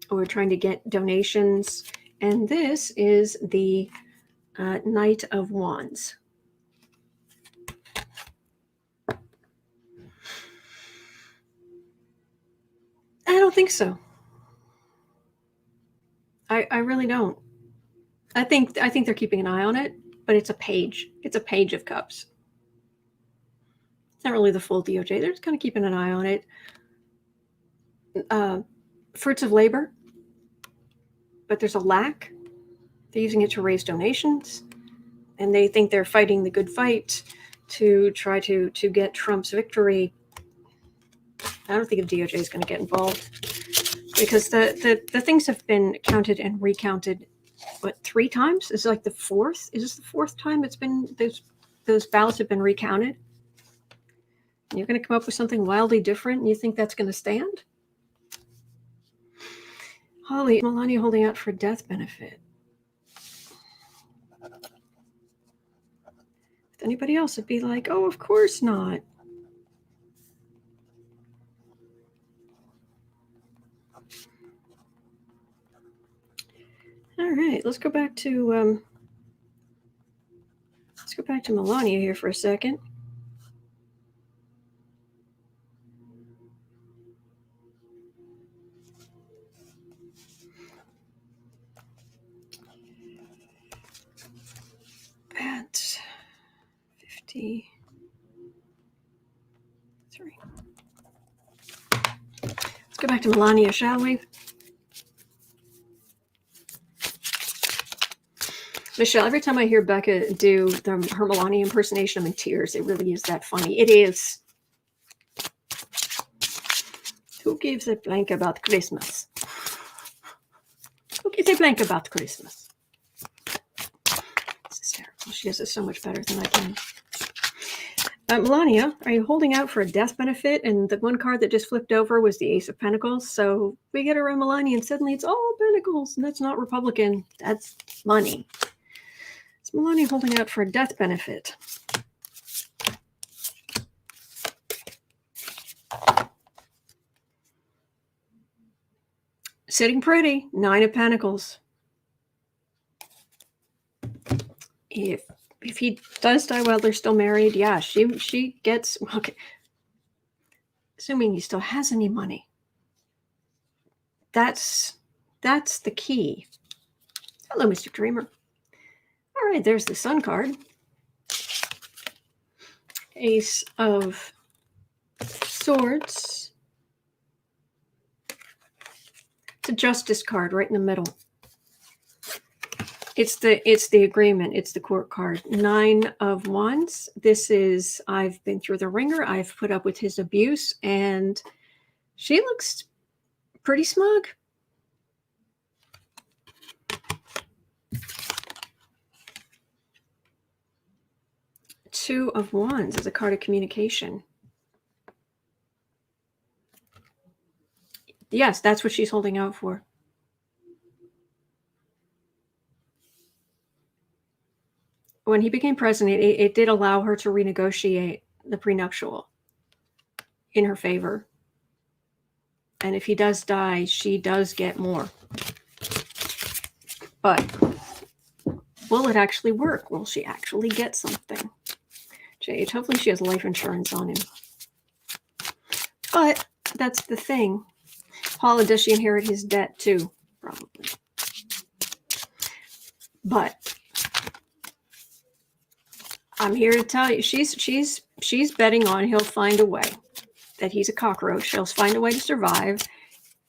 Or trying to get donations? And this is the Knight of Wands. I don't think so. I really don't. I think they're keeping an eye on it, but it's a page. It's a Page of Cups. It's not really the full DOJ. They're just kind of keeping an eye on it. Fruits of labor, but there's a lack. They're using it to raise donations, and they think they're fighting the good fight to try to get Trump's victory. I don't think the DOJ is going to get involved because the things have been counted and recounted, what, 3 times? Is it like the 4th? Is this the 4th time it's been, those ballots have been recounted? And you're going to come up with something wildly different and you think that's going to stand? Melania holding out for death benefit. If anybody else would be like, oh, of course not. All right, let's go back to Melania here for a second. At 53. Let's go back to Melania, shall we? Michelle, every time I hear Becca do her Melania impersonation, I'm in tears. It really is that funny. It is. Who gives a blank about Christmas? Who gives a blank about Christmas? This is terrible. She does it so much better than I can. Melania, are you holding out for a death benefit? And the one card that just flipped over was the Ace of Pentacles. So we get around Melania and suddenly it's all Pentacles. And that's not Republican. That's money. It's Melania holding out for a death benefit. Sitting pretty. 9 of Pentacles. If he does die while they're still married, yeah, she gets, okay. Assuming he still has any money. That's the key. Hello, Mr. Dreamer. All right, there's the Sun card. Ace of Swords. It's a Justice card right in the middle. It's the agreement. It's the court card. 9 of Wands. This is, I've been through the ringer. I've put up with his abuse, and she looks pretty smug. Two of Wands is a card of communication. Yes, that's what she's holding out for. When he became president, it did allow her to renegotiate the prenuptial in her favor. And if he does die, she does get more. But will it actually work? Will she actually get something? Jade, hopefully she has life insurance on him. But that's the thing. Paula, does she inherit his debt too? Probably. But I'm here to tell you, she's betting on he'll find a way. That he's a cockroach. He'll find a way to survive,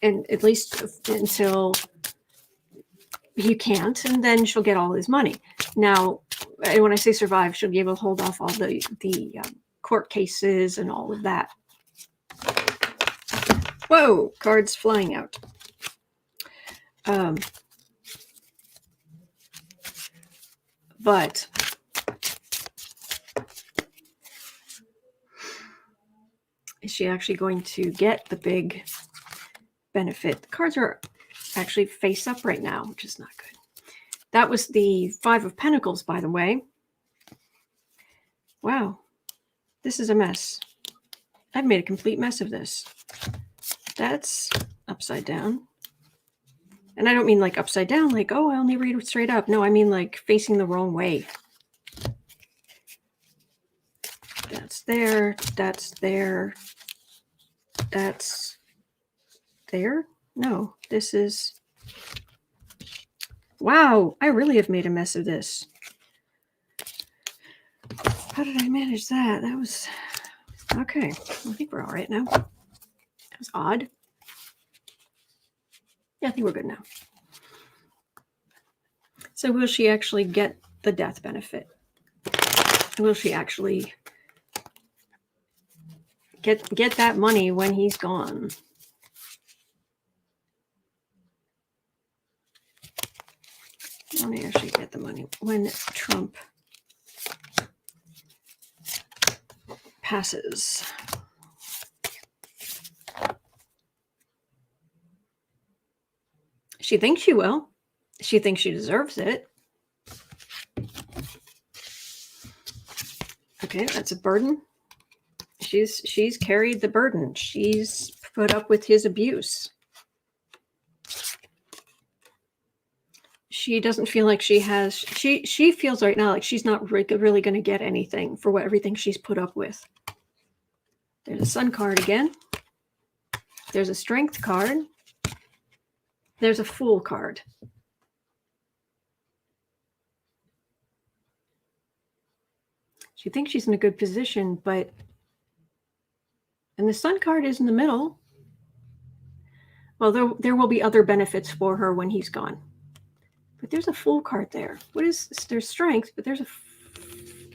and at least until he can't, and then she'll get all his money. Now, when I say survive, she'll be able to hold off all the court cases and all of that. Whoa, cards flying out. But is she actually going to get the big benefit? The cards are actually face up right now, which is not good. That was the Five of Pentacles, by the way. Wow, this is a mess. I've made a complete mess of this. That's upside down. And I don't mean like upside down, like, oh, I only read it straight up. No, I mean like facing the wrong way. That's there, that's there, that's there. No, this is... Wow, I really have made a mess of this. How did I manage that? That was... Okay, I think we're all right now. That was odd. Yeah, I think we're good now. So will she actually get the death benefit? Will she actually get that money when he's gone? Let me actually get the money when Trump passes. She thinks she will. She thinks she deserves it. Okay, that's a burden. She's carried the burden. She's put up with his abuse. She doesn't feel like she has... She feels right now like she's not really going to get anything for everything she's put up with. There's a Sun card again. There's a Strength card. There's a Fool card. She thinks she's in a good position, but... And the Sun card is in the middle. Well, there will be other benefits for her when he's gone. But there's a Fool card there. What is this? There's Strength, but there's a...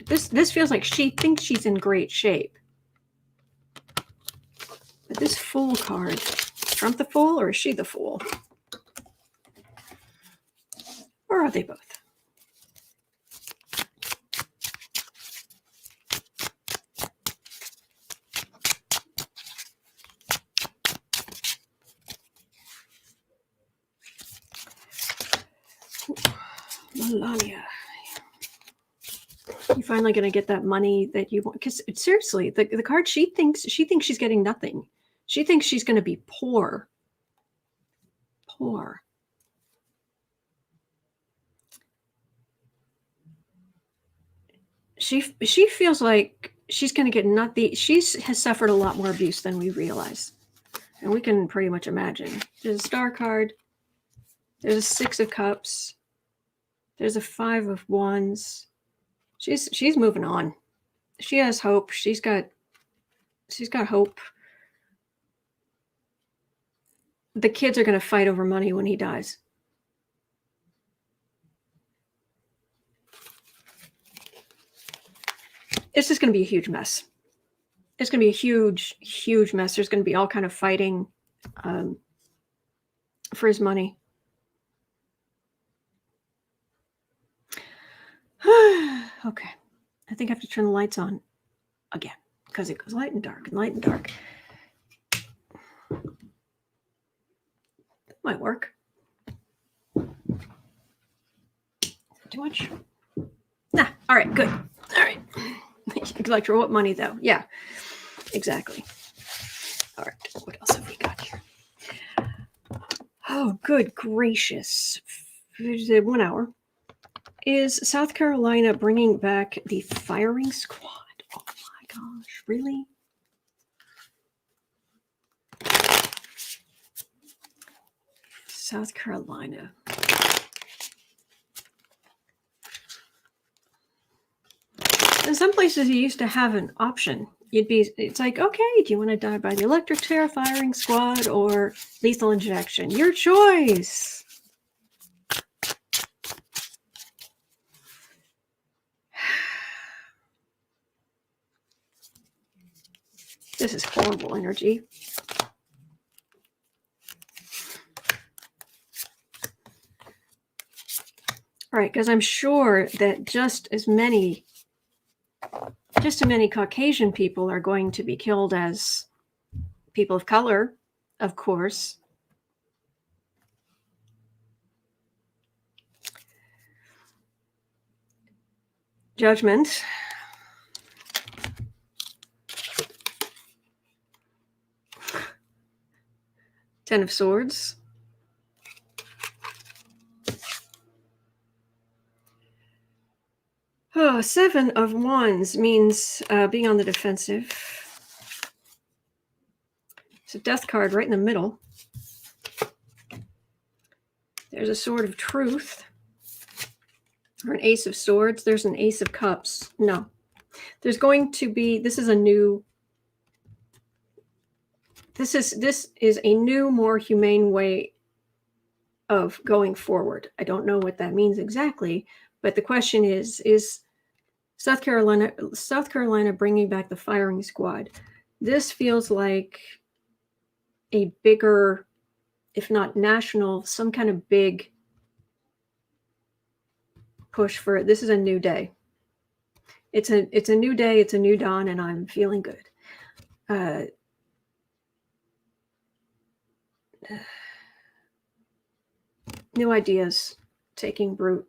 This feels like she thinks she's in great shape. But this Fool card... Trump the Fool, or is she the Fool? Or are they both? Melania. You're finally going to get that money that you want. Because seriously, the card, she thinks she's getting nothing. She thinks she's going to be poor. Poor. She feels like she's going to get nothing. She has suffered a lot more abuse than we realize. And we can pretty much imagine. There's a Star card. There's a Six of Cups. There's a Five of Wands. She's moving on. She has hope. She's got hope. The kids are going to fight over money when he dies. It's just going to be a huge mess. It's going to be a huge, huge mess. There's going to be all kind of fighting for his money. Okay. I think I have to turn the lights on again because it goes light and dark and light and dark. That might work. Too much? Nah. All right. Good. All right. Electro, what money though? Yeah, exactly. All right. What else have we got here? Oh, good gracious. 1 hour. Is South Carolina bringing back the firing squad? Oh my gosh, really? South Carolina. In some places, you used to have an option. It's like, okay, do you want to die by the electric chair, firing squad, or lethal injection? Your choice. This is horrible energy. All right, because I'm sure that just as many Caucasian people are going to be killed as people of color, of course. Judgment. Ten of Swords. Oh, Seven of Wands means being on the defensive. It's a death card right in the middle. There's a Sword of Truth. Or an Ace of Swords. There's an Ace of Cups. No. There's going to be, this is a new, more humane way of going forward. I don't know what that means exactly, but the question is South Carolina bringing back the firing squad? This feels like a bigger, if not national, some kind of big push for it. This is a new day. It's a new day. It's a new dawn, and I'm feeling good. New ideas taking root.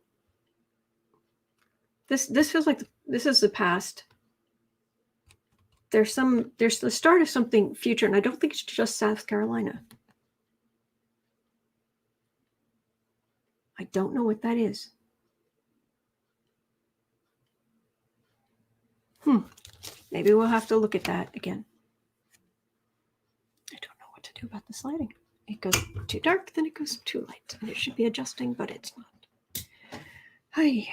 This feels like this is the past. There's the start of something future, and I don't think it's just South Carolina. I don't know what that is. Maybe we'll have to look at that again. I don't know what to do about this lighting. It goes too dark, then it goes too light. And it should be adjusting, but it's not. Okay,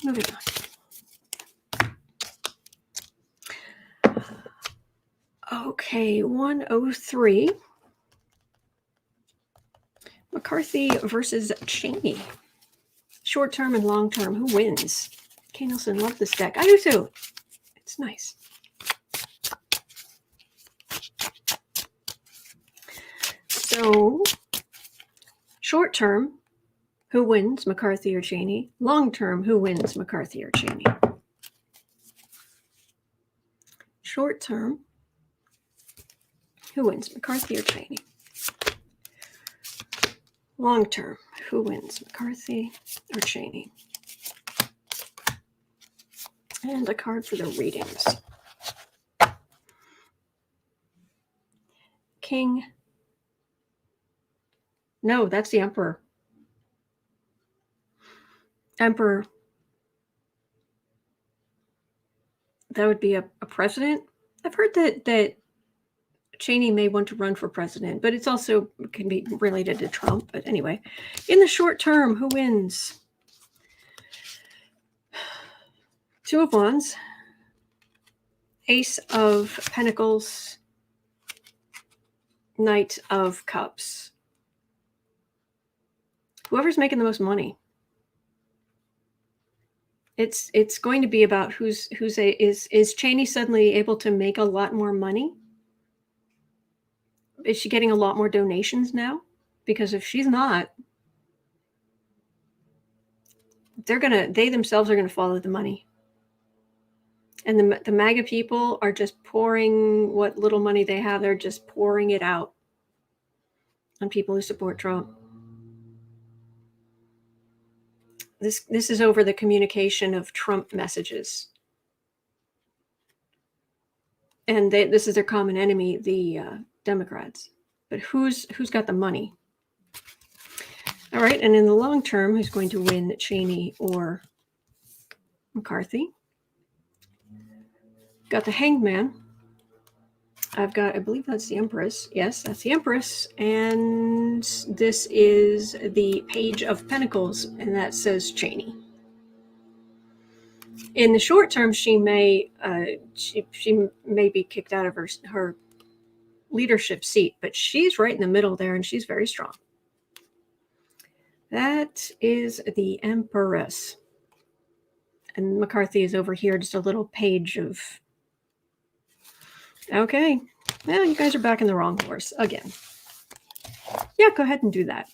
moving on. Okay, 103. McCarthy versus Cheney. Short term and long term. Who wins? Kay Nelson, love this deck. I do too. It's nice. So, short term, who wins, McCarthy or Cheney? Long term, who wins, McCarthy or Cheney? Short term, who wins, McCarthy or Cheney? Long term, who wins, McCarthy or Cheney? And a card for the readings. King. No, that's the Emperor. Emperor. That would be a president. I've heard that Cheney may want to run for president, but it's also can be related to Trump. But anyway, in the short term, who wins? Two of Wands, Ace of Pentacles, Knight of Cups. Whoever's making the most money. It's going to be about is Cheney suddenly able to make a lot more money? Is she getting a lot more donations now? Because if she's not, they themselves are gonna follow the money. And the MAGA people are just pouring what little money they have, they're just pouring it out on people who support Trump. This is over the communication of Trump messages. And this is their common enemy, the Democrats. But who's got the money? All right, and in the long term, who's going to win, Cheney or McCarthy? Got the Hanged Man. I've got, I believe that's the Empress. Yes, that's the Empress. And this is the Page of Pentacles, and that says Cheney. In the short term, she may be kicked out of her leadership seat, but she's right in the middle there, and she's very strong. That is the Empress. And McCarthy is over here, just a little page of... Okay. Well, you guys are backing the wrong horse again. Yeah, go ahead and do that.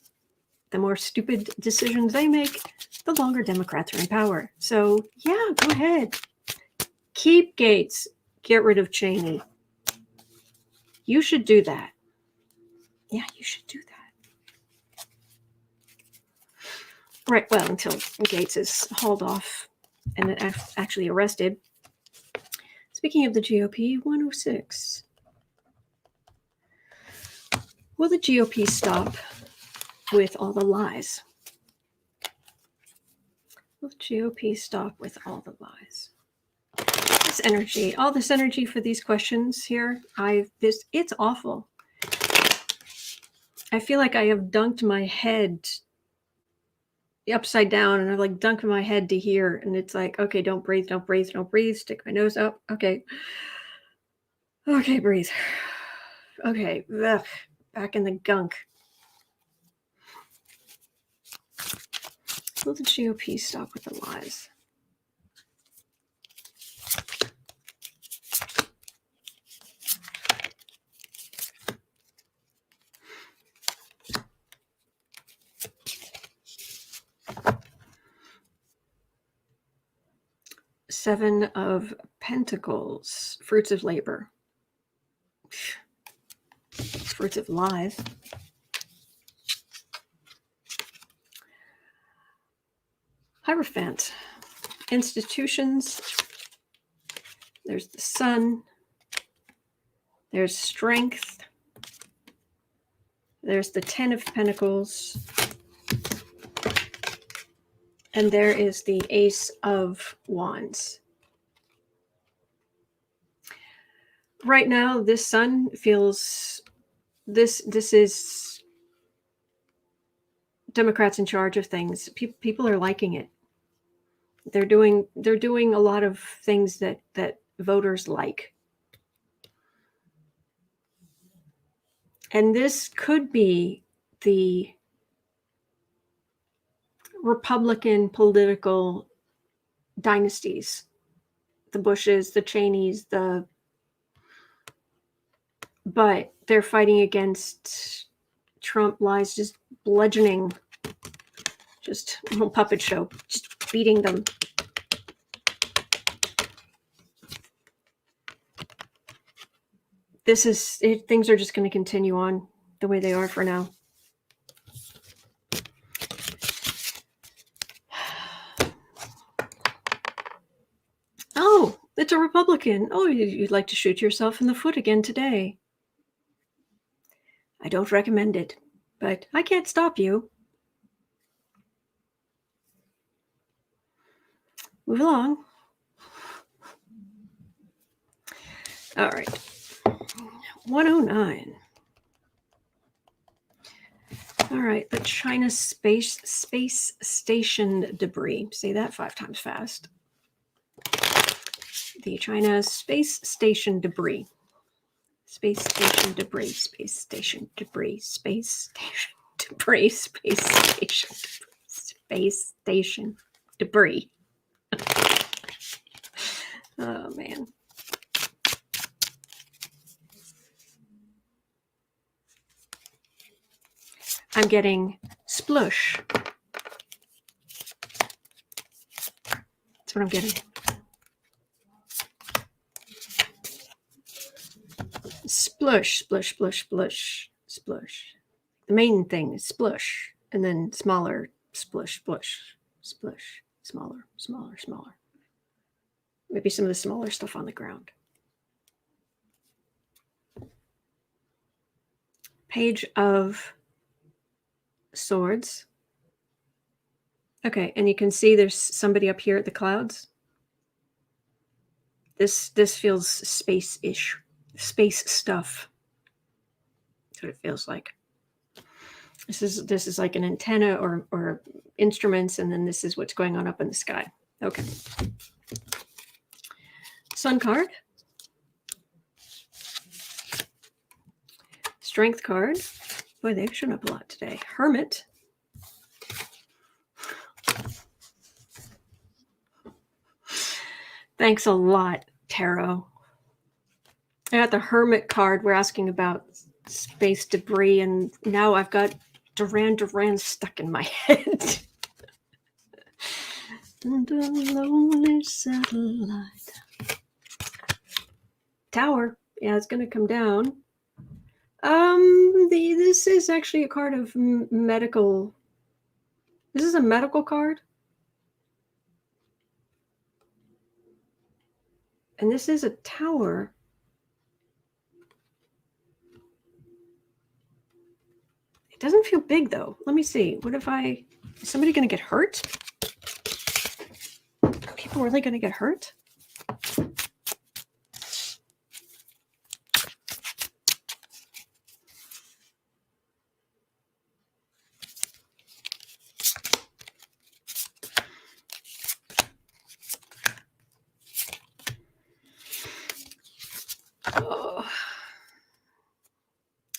The more stupid decisions they make, the longer Democrats are in power. So, yeah, go ahead. Keep Gates. Get rid of Cheney. You should do that. Yeah, you should do that. Right, well, until Gates is hauled off and actually arrested. Speaking of the GOP, 106. Will the GOP stop with all the lies? Will the GOP stop with all the lies? This energy, all this energy for these questions here, it's awful. I feel like I have dunked my head upside down, and I've like dunked my head to here, and it's like, okay, don't breathe, don't breathe, don't breathe. Stick my nose up. Okay. Okay, breathe. Okay, ugh, back in the gunk. Will the GOP stop with the lies? Seven of Pentacles, fruits of labor, fruits of lies. Hierophant, institutions. There's the sun. There's strength. There's the 10 of Pentacles. And there is the Ace of Wands. Right now, this sun feels, this is Democrats in charge of things. People are liking it. They're doing a lot of things that voters like. And this could be the Republican political dynasties, the Bushes, the Cheneys, but they're fighting against Trump lies, just bludgeoning, just a little puppet show, just beating them. Things are just going to continue on the way they are for now. Oh, it's a Republican. Oh, you'd like to shoot yourself in the foot again today. I don't recommend it, but I can't stop you. Move along. All right. 109. All right, the China space station debris. Say that 5 times fast. The China space station debris. Space station debris. Space station debris. Space station debris. Space station debris. Space station debris. Oh man. I'm getting splush. That's what I'm getting. Splush, splush, splush, splush, splush. The main thing is splush, and then smaller splush, splush, splush, smaller, smaller, smaller. Maybe some of the smaller stuff on the ground. Page of Swords. Okay, and you can see there's somebody up here at the clouds. This feels space-ish. space stuff. That's what it feels like. This is like an antenna or instruments, and then this is what's going on up in the sky. Okay. Sun card. Strength card. Boy, they've shown up a lot today. Hermit. Thanks a lot, Tarot. I got the Hermit card. We're asking about space debris, and now I've got Duran stuck in my head. And a lonely satellite. Tower. Yeah, it's going to come down. This is actually a card of medical. This is a medical card. And this is a tower. It doesn't feel big, though. Let me see. What if is somebody going to get hurt? Are people really going to get hurt?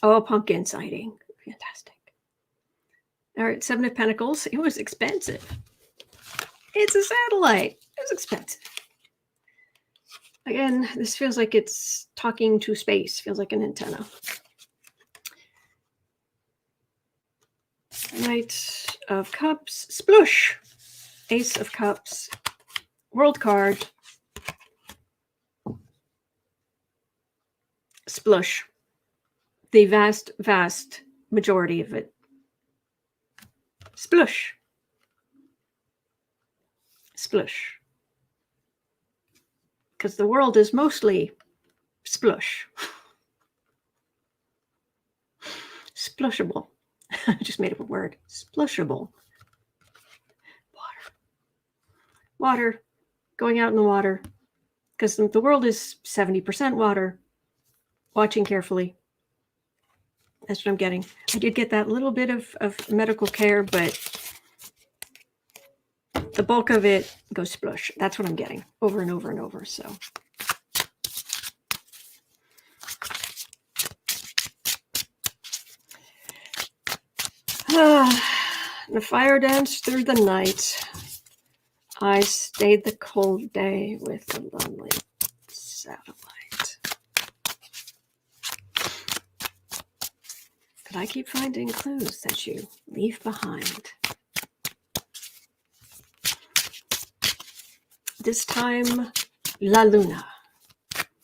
Oh, pumpkin sighting. Fantastic. All right, Seven of Pentacles. It was expensive. It's a satellite. It was expensive. Again, this feels like it's talking to space. Feels like an antenna. Knight of Cups. Splush. Ace of Cups. World card. Splush. The vast, vast majority of it. Splush. Splush. Because the world is mostly splush. Splushable. I just made up a word. Splushable. Water. Water. Going out in the water. Because the world is 70% water. Watching carefully. That's what I'm getting. I did get that little bit of medical care, but the bulk of it goes splush. That's what I'm getting over and over and over. So. The fire danced through the night. I stayed the cold day with the lonely satellite. But I keep finding clues that you leave behind. This time, La Luna.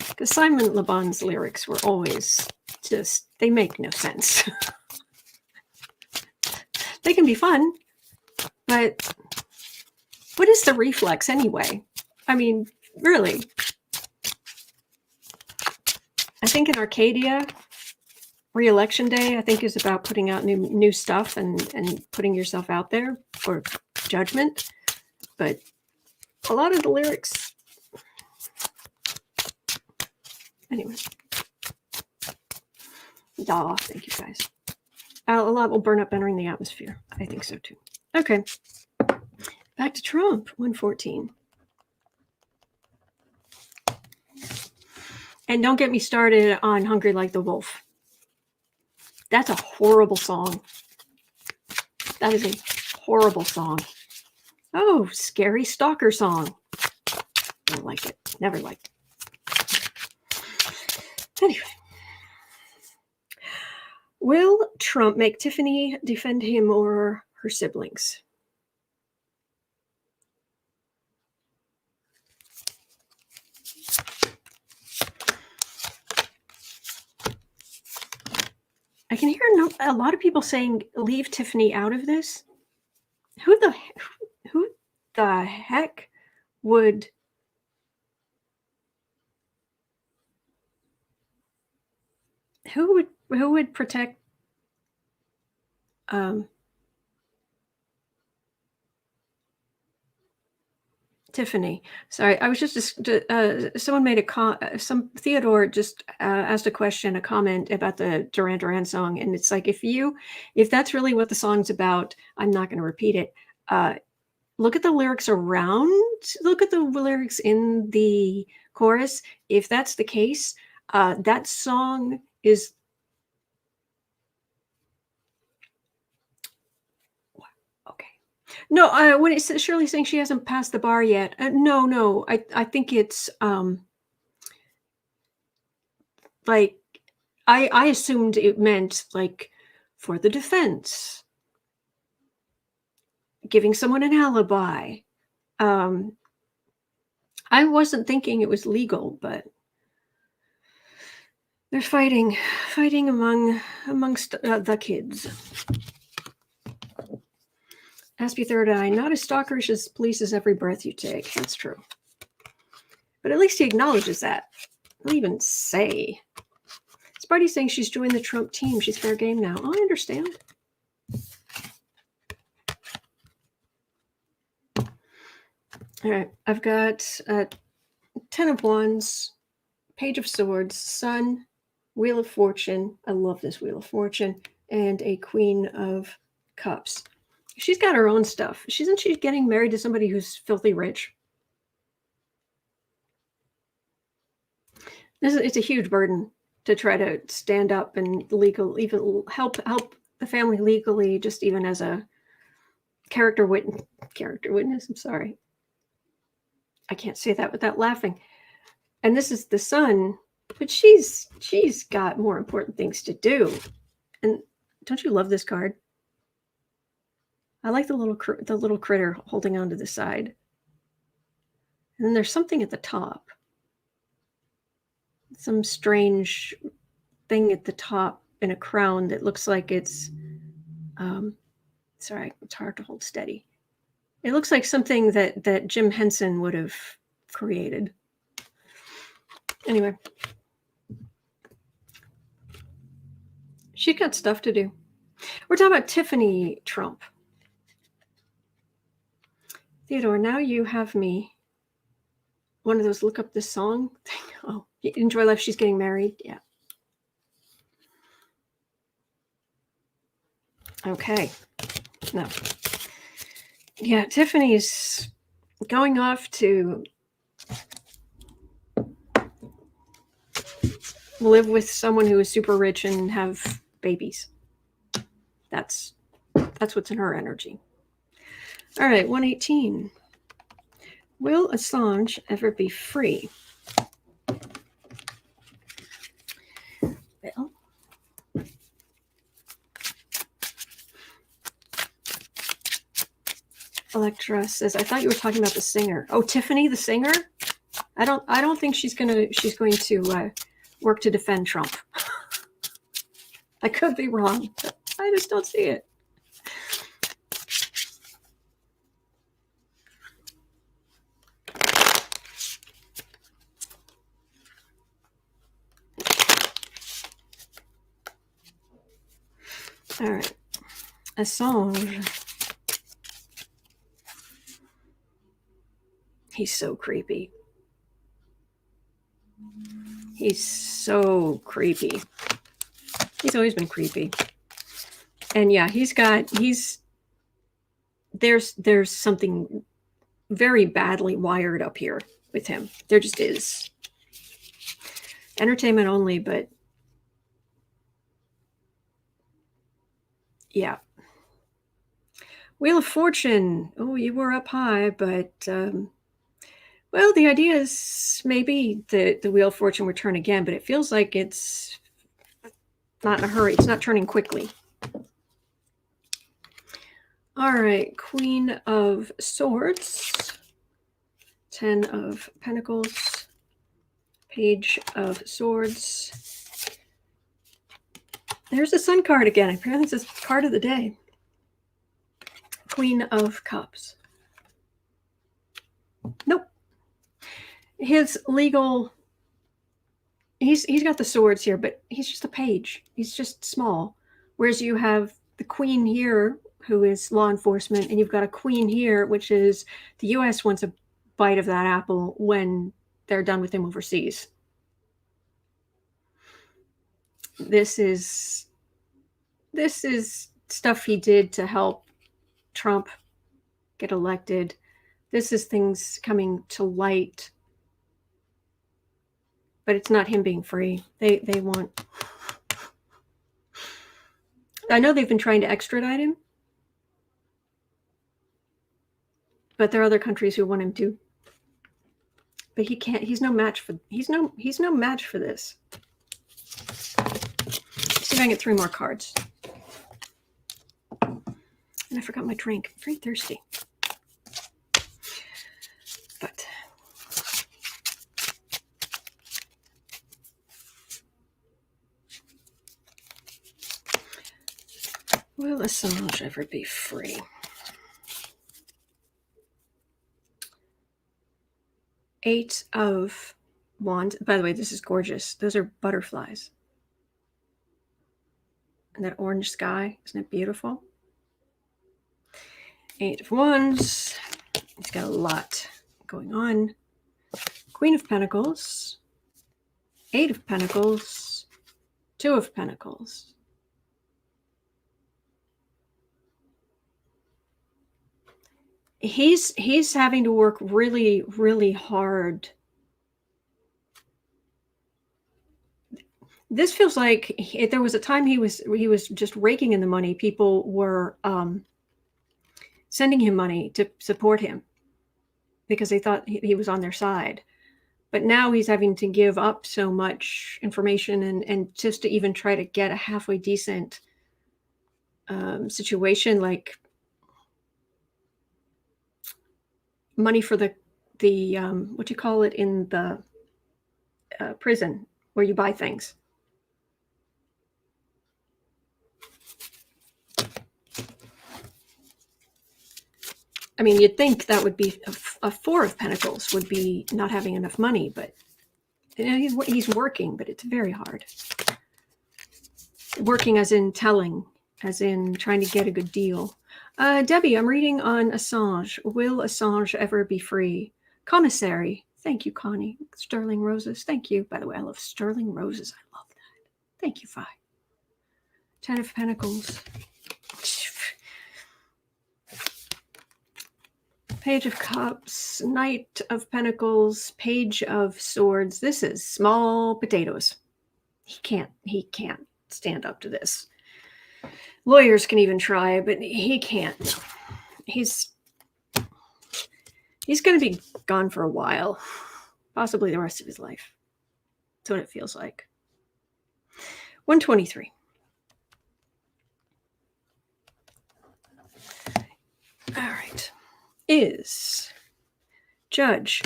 Because Simon Le Bon's lyrics were always just, they make no sense. They can be fun, but what is the reflex anyway? I mean, really. I think in Arcadia, re-election day, I think, is about putting out new stuff and putting yourself out there for judgment. But a lot of the lyrics, anyway. Thank you guys. A lot will burn up entering the atmosphere. I think so too. Okay. Back to Trump, 114. And don't get me started on Hungry Like the Wolf. That's a horrible song. That is a horrible song. Oh, scary stalker song. Don't like it. Never liked it. Anyway. Will Trump make Tiffany defend him or her siblings? I can hear a lot of people saying, leave Tiffany out of this. Who the heck would... Who would protect Tiffany. Sorry, I was just someone made Theodore just asked a comment about the Duran Duran song, and it's like if that's really what the song's about, I'm not going to repeat it. Look at the lyrics look at the lyrics in the chorus. If that's the case, that song is okay. No, when it says Shirley saying she hasn't passed the bar yet, no, I think it's like I assumed it meant like for the defense, giving someone an alibi. I wasn't thinking it was legal, but they're fighting amongst the kids. Aspie Third Eye, not as stalkerish as police as every breath you take. That's true. But at least he acknowledges that. He'll even say. Sparty's saying she's joined the Trump team. She's fair game now. Oh, I understand. All right. I've got 10 of Wands, Page of Swords, Sun, Wheel of Fortune. I love this Wheel of Fortune. And a Queen of Cups. She's got her own stuff. Isn't she getting married to somebody who's filthy rich? It's a huge burden to try to stand up and even help the family legally, just even as a character witness. I'm sorry. I can't say that without laughing. And this is the Sun, but she's got more important things to do. And don't you love this card? I like the little critter holding onto the side. And then there's something at the top. Some strange thing at the top in a crown that looks like it's sorry, it's hard to hold steady. It looks like something that Jim Henson would have created. Anyway, she got stuff to do. We're talking about Tiffany Trump. Theodore, now you have me one of those look up this song thing. Oh, enjoy life. She's getting married. Yeah. Okay. No. Yeah, Tiffany's going off to live with someone who is super rich and have babies. That's what's in her energy. All right, 118. Will Assange ever be free? Well, Electra says, I thought you were talking about the singer. Oh, Tiffany, the singer? I don't think she's going to work to defend Trump. I could be wrong. But I just don't see it. All right. Assange. He's so creepy. He's so creepy. He's always been creepy. And yeah, there's something very badly wired up here with him. There just is. Entertainment only, but yeah. Wheel of Fortune. Oh, you were up high, but well, the idea is maybe the Wheel of Fortune will turn again, but it feels like it's not in a hurry. It's not turning quickly. All right, Queen of Swords, 10 of Pentacles, Page of Swords. There's the Sun card again. Apparently it's a card of the day. Queen of Cups. Nope. His legal, he's got the swords here, but he's just a page. He's just small. Whereas you have the Queen here, who is law enforcement, and you've got a Queen here, which is the U.S. wants a bite of that apple when they're done with him overseas. This is stuff he did to help Trump get elected. This is things coming to light, but it's not him being free. They want. I know they've been trying to extradite him, but there are other countries who want him to. But he can't. He's no match for. He's no match for this. Let's see if I can get 3 more cards. And I forgot my drink. I'm very thirsty. But will Assange ever be free? Eight of Wands. By the way, this is gorgeous. Those are butterflies. And that orange sky, isn't it beautiful? 8 of Wands. He's got a lot going on. Queen of Pentacles. 8 of Pentacles. 2 of Pentacles. He's having to work really, really hard. This feels like there was a time he was just raking in the money. People were sending him money to support him because they thought he was on their side. But now he's having to give up so much information and just to even try to get a halfway decent situation, like money for the what do you call it in the prison where you buy things. I mean, you'd think that would be a 4 of Pentacles would be not having enough money, but you know, he's working, but it's very hard. Working as in telling, as in trying to get a good deal. Debbie, I'm reading on Assange. Will Assange ever be free? Commissary. Thank you, Connie. Sterling Roses. Thank you. By the way, I love Sterling Roses. I love that. Thank you, Fi. 10 of Pentacles. Page of Cups, Knight of Pentacles, Page of Swords. This is small potatoes. He can't stand up to this. Lawyers can even try, but he can't. He's going to be gone for a while, possibly the rest of his life. That's what it feels like. 123. All right. Is Judge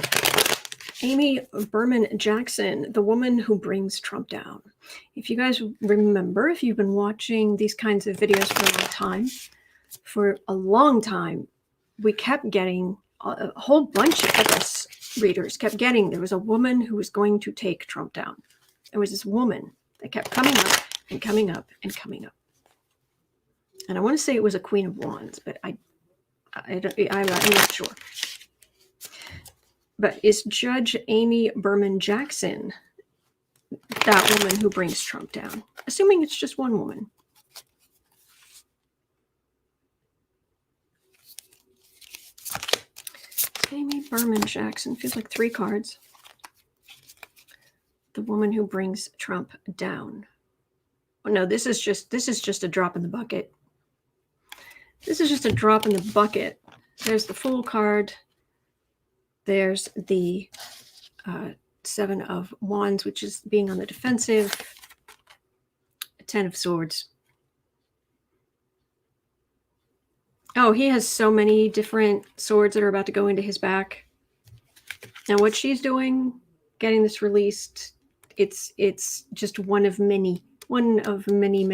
Amy Berman Jackson the woman who brings Trump down? If you guys remember, if you've been watching these kinds of videos for a long time, we kept getting a whole bunch of us readers kept getting there was a woman who was going to take Trump down. There was this woman that kept coming up and coming up and coming up. And I want to say it was a Queen of Wands, but I'm not sure. But is Judge Amy Berman Jackson that woman who brings Trump down? Assuming it's just one woman. Amy Berman Jackson feels like 3 cards. The woman who brings Trump down. Oh, no, this is just a drop in the bucket. This is just a drop in the bucket. There's the Fool card. There's the 7 of Wands, which is being on the defensive. 10 of Swords. Oh, he has so many different swords that are about to go into his back. Now, what she's doing, getting this released, it's just one of many. One of many.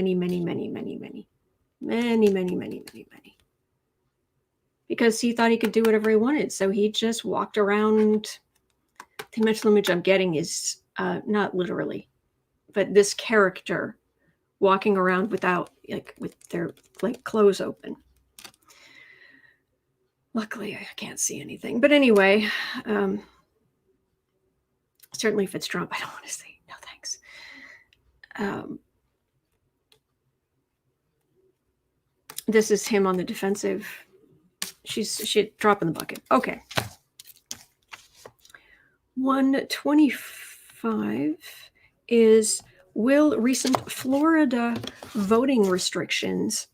Because he thought he could do whatever he wanted. So he just walked around. The mental image I'm getting is not literally, but this character walking around with their clothes open. Luckily, I can't see anything. But anyway, certainly if it's Trump, I don't want to see. No thanks. This is him on the defensive. She dropping the bucket. Okay. 125 is, will recent Florida voting restrictions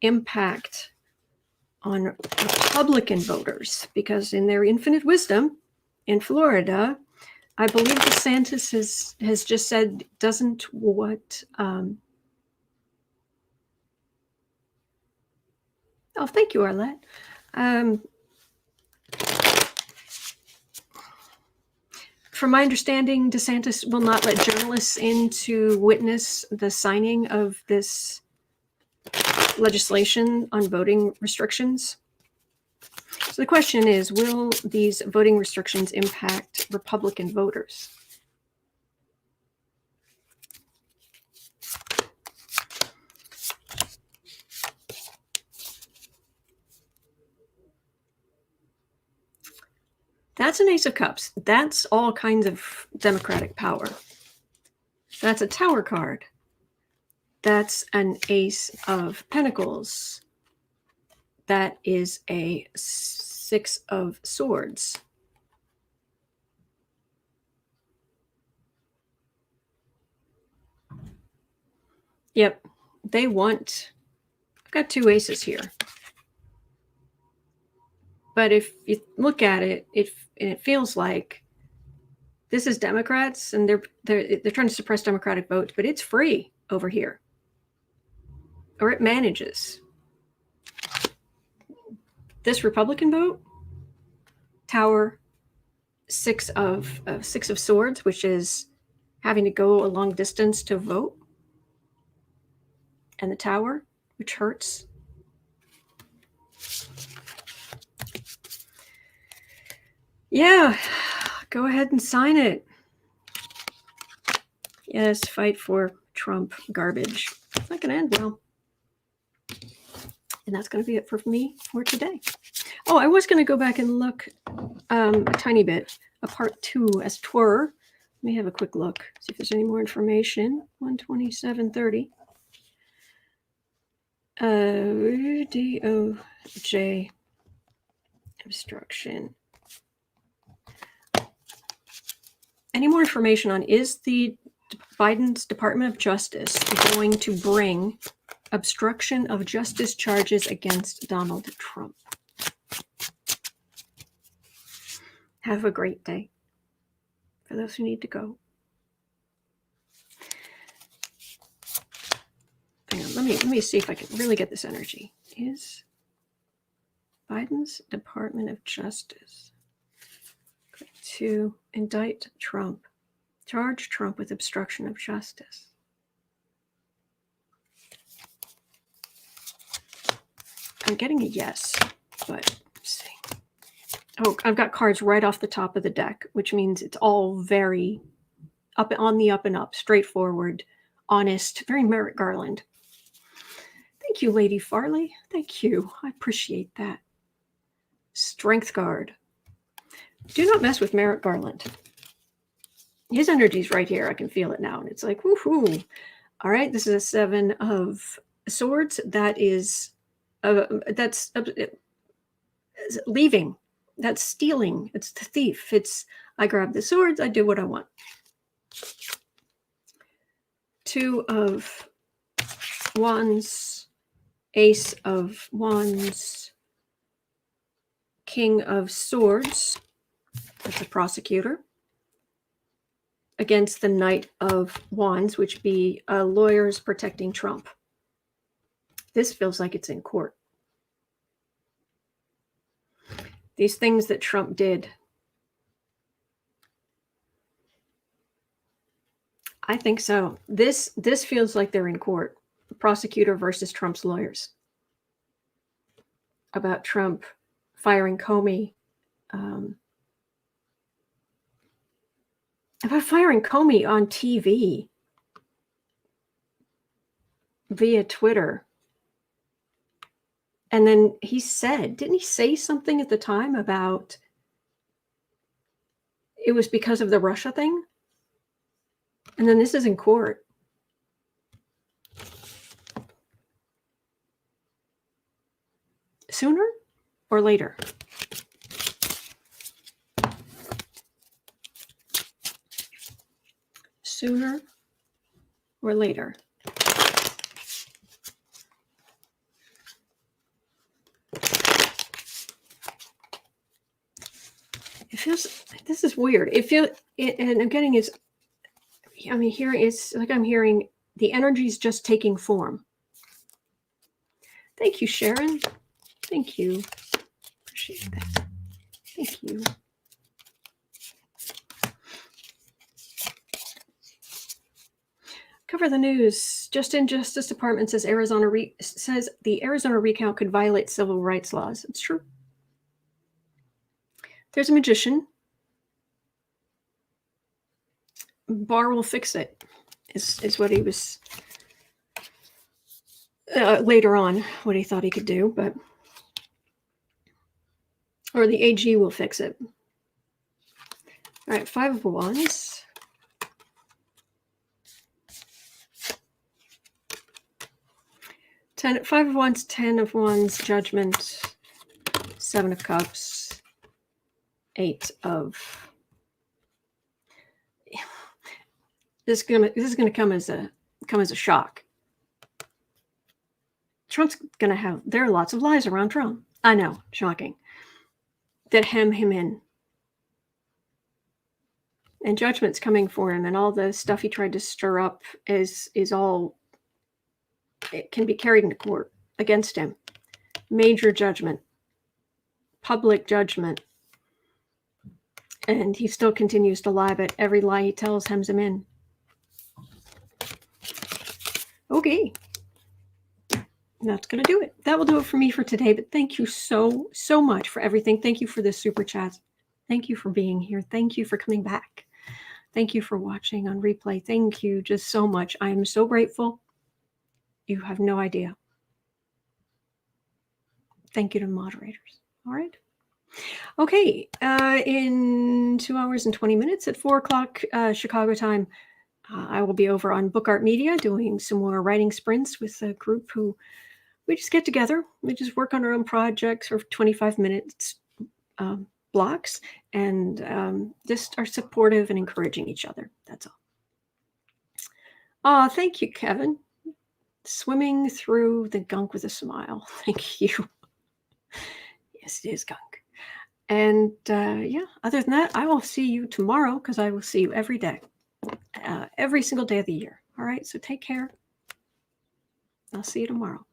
impact on Republican voters? Because in their infinite wisdom in Florida, I believe DeSantis has just said doesn't what oh, thank you, Arlette. From my understanding, DeSantis will not let journalists in to witness the signing of this legislation on voting restrictions. So the question is, will these voting restrictions impact Republican voters? That's an Ace of Cups. That's all kinds of Democratic power. That's a Tower card. That's an Ace of Pentacles. That is a Six of Swords. Yep, they want, I've got two aces here. But if you look at it, it feels like this is Democrats and they're trying to suppress Democratic votes, but it's free over here. Or it manages. This Republican vote, Tower, Six of Swords, which is having to go a long distance to vote, and the Tower, which hurts. Yeah, go ahead and sign it. Yes, fight for Trump garbage. It's not going to end well. And that's going to be it for me for today. Oh, I was going to go back and look a tiny bit, a part 2 as twere. Let me have a quick look, see if there's any more information. 127.30. DOJ obstruction. Any more information on, is the Biden's Department of Justice going to bring obstruction of justice charges against Donald Trump? Have a great day. For those who need to go. Hang on, let me see if I can really get this energy. Is Biden's Department of Justice going to indict Trump, charge Trump with obstruction of justice? I'm getting a yes, but let's see. Oh, I've got cards right off the top of the deck, which means it's all very up and up, straightforward, honest, very Merrick Garland. Thank you, Lady Farley. Thank you. I appreciate that. Strength card. Do not mess with Merrick Garland. His energy's right here. I can feel it now. And it's like, woohoo. All right. This is a 7 of Swords. That is, that's leaving. That's stealing. It's the thief. It's, I grab the swords. I do what I want. 2 of Wands. Ace of Wands, King of Swords, that's a prosecutor, against the Knight of Wands, which be lawyers protecting Trump. This feels like it's in court. These things that Trump did, I think so. This feels like they're in court. Prosecutor versus Trump's lawyers. About Trump firing Comey. About firing Comey on TV via Twitter. And then he said, didn't he say something at the time about it was because of the Russia thing? And then this is in court. Sooner or later? Sooner or later? It feels, this is weird. It feels, and I'm getting is, I mean, here it's like I'm hearing the energy's just taking form. Thank you, Sharon. Thank you. Appreciate that. Thank you. Cover the news. Justice Department says says the Arizona recount could violate civil rights laws. It's true. There's a magician. Barr will fix it. Is what he was later on. What he thought he could do, but or the AG will fix it. All right, 5 of Wands. Five of Wands, 10 of Wands, Judgment, 7 of Cups, 8 of. This is gonna come as a shock. Trump's gonna have. There are lots of lies around Trump. I know, shocking. That hem him in. And Judgment's coming for him, and all the stuff he tried to stir up is all. It can be carried into court against him. Major judgment, public judgment. And he still continues to lie, but every lie he tells hems him in. Okay. That's going to do it. That will do it for me for today, but thank you so much for everything. Thank you for the super chats. Thank you for being here. Thank you for coming back. Thank you for watching on replay. Thank you just so much. I am so grateful. You have no idea. Thank you to the moderators. All right. Okay. In 2 hours and 20 minutes at 4 o'clock Chicago time, I will be over on Book Art Media doing some more writing sprints with a group who we just get together. We just work on our own projects for 25 minutes blocks and just are supportive and encouraging each other. That's all. Oh, thank you, Kevin. Swimming through the gunk with a smile. Thank you. Yes, it is gunk. And yeah, other than that, I will see you tomorrow because I will see you every day, every single day of the year. All right, so take care. I'll see you tomorrow.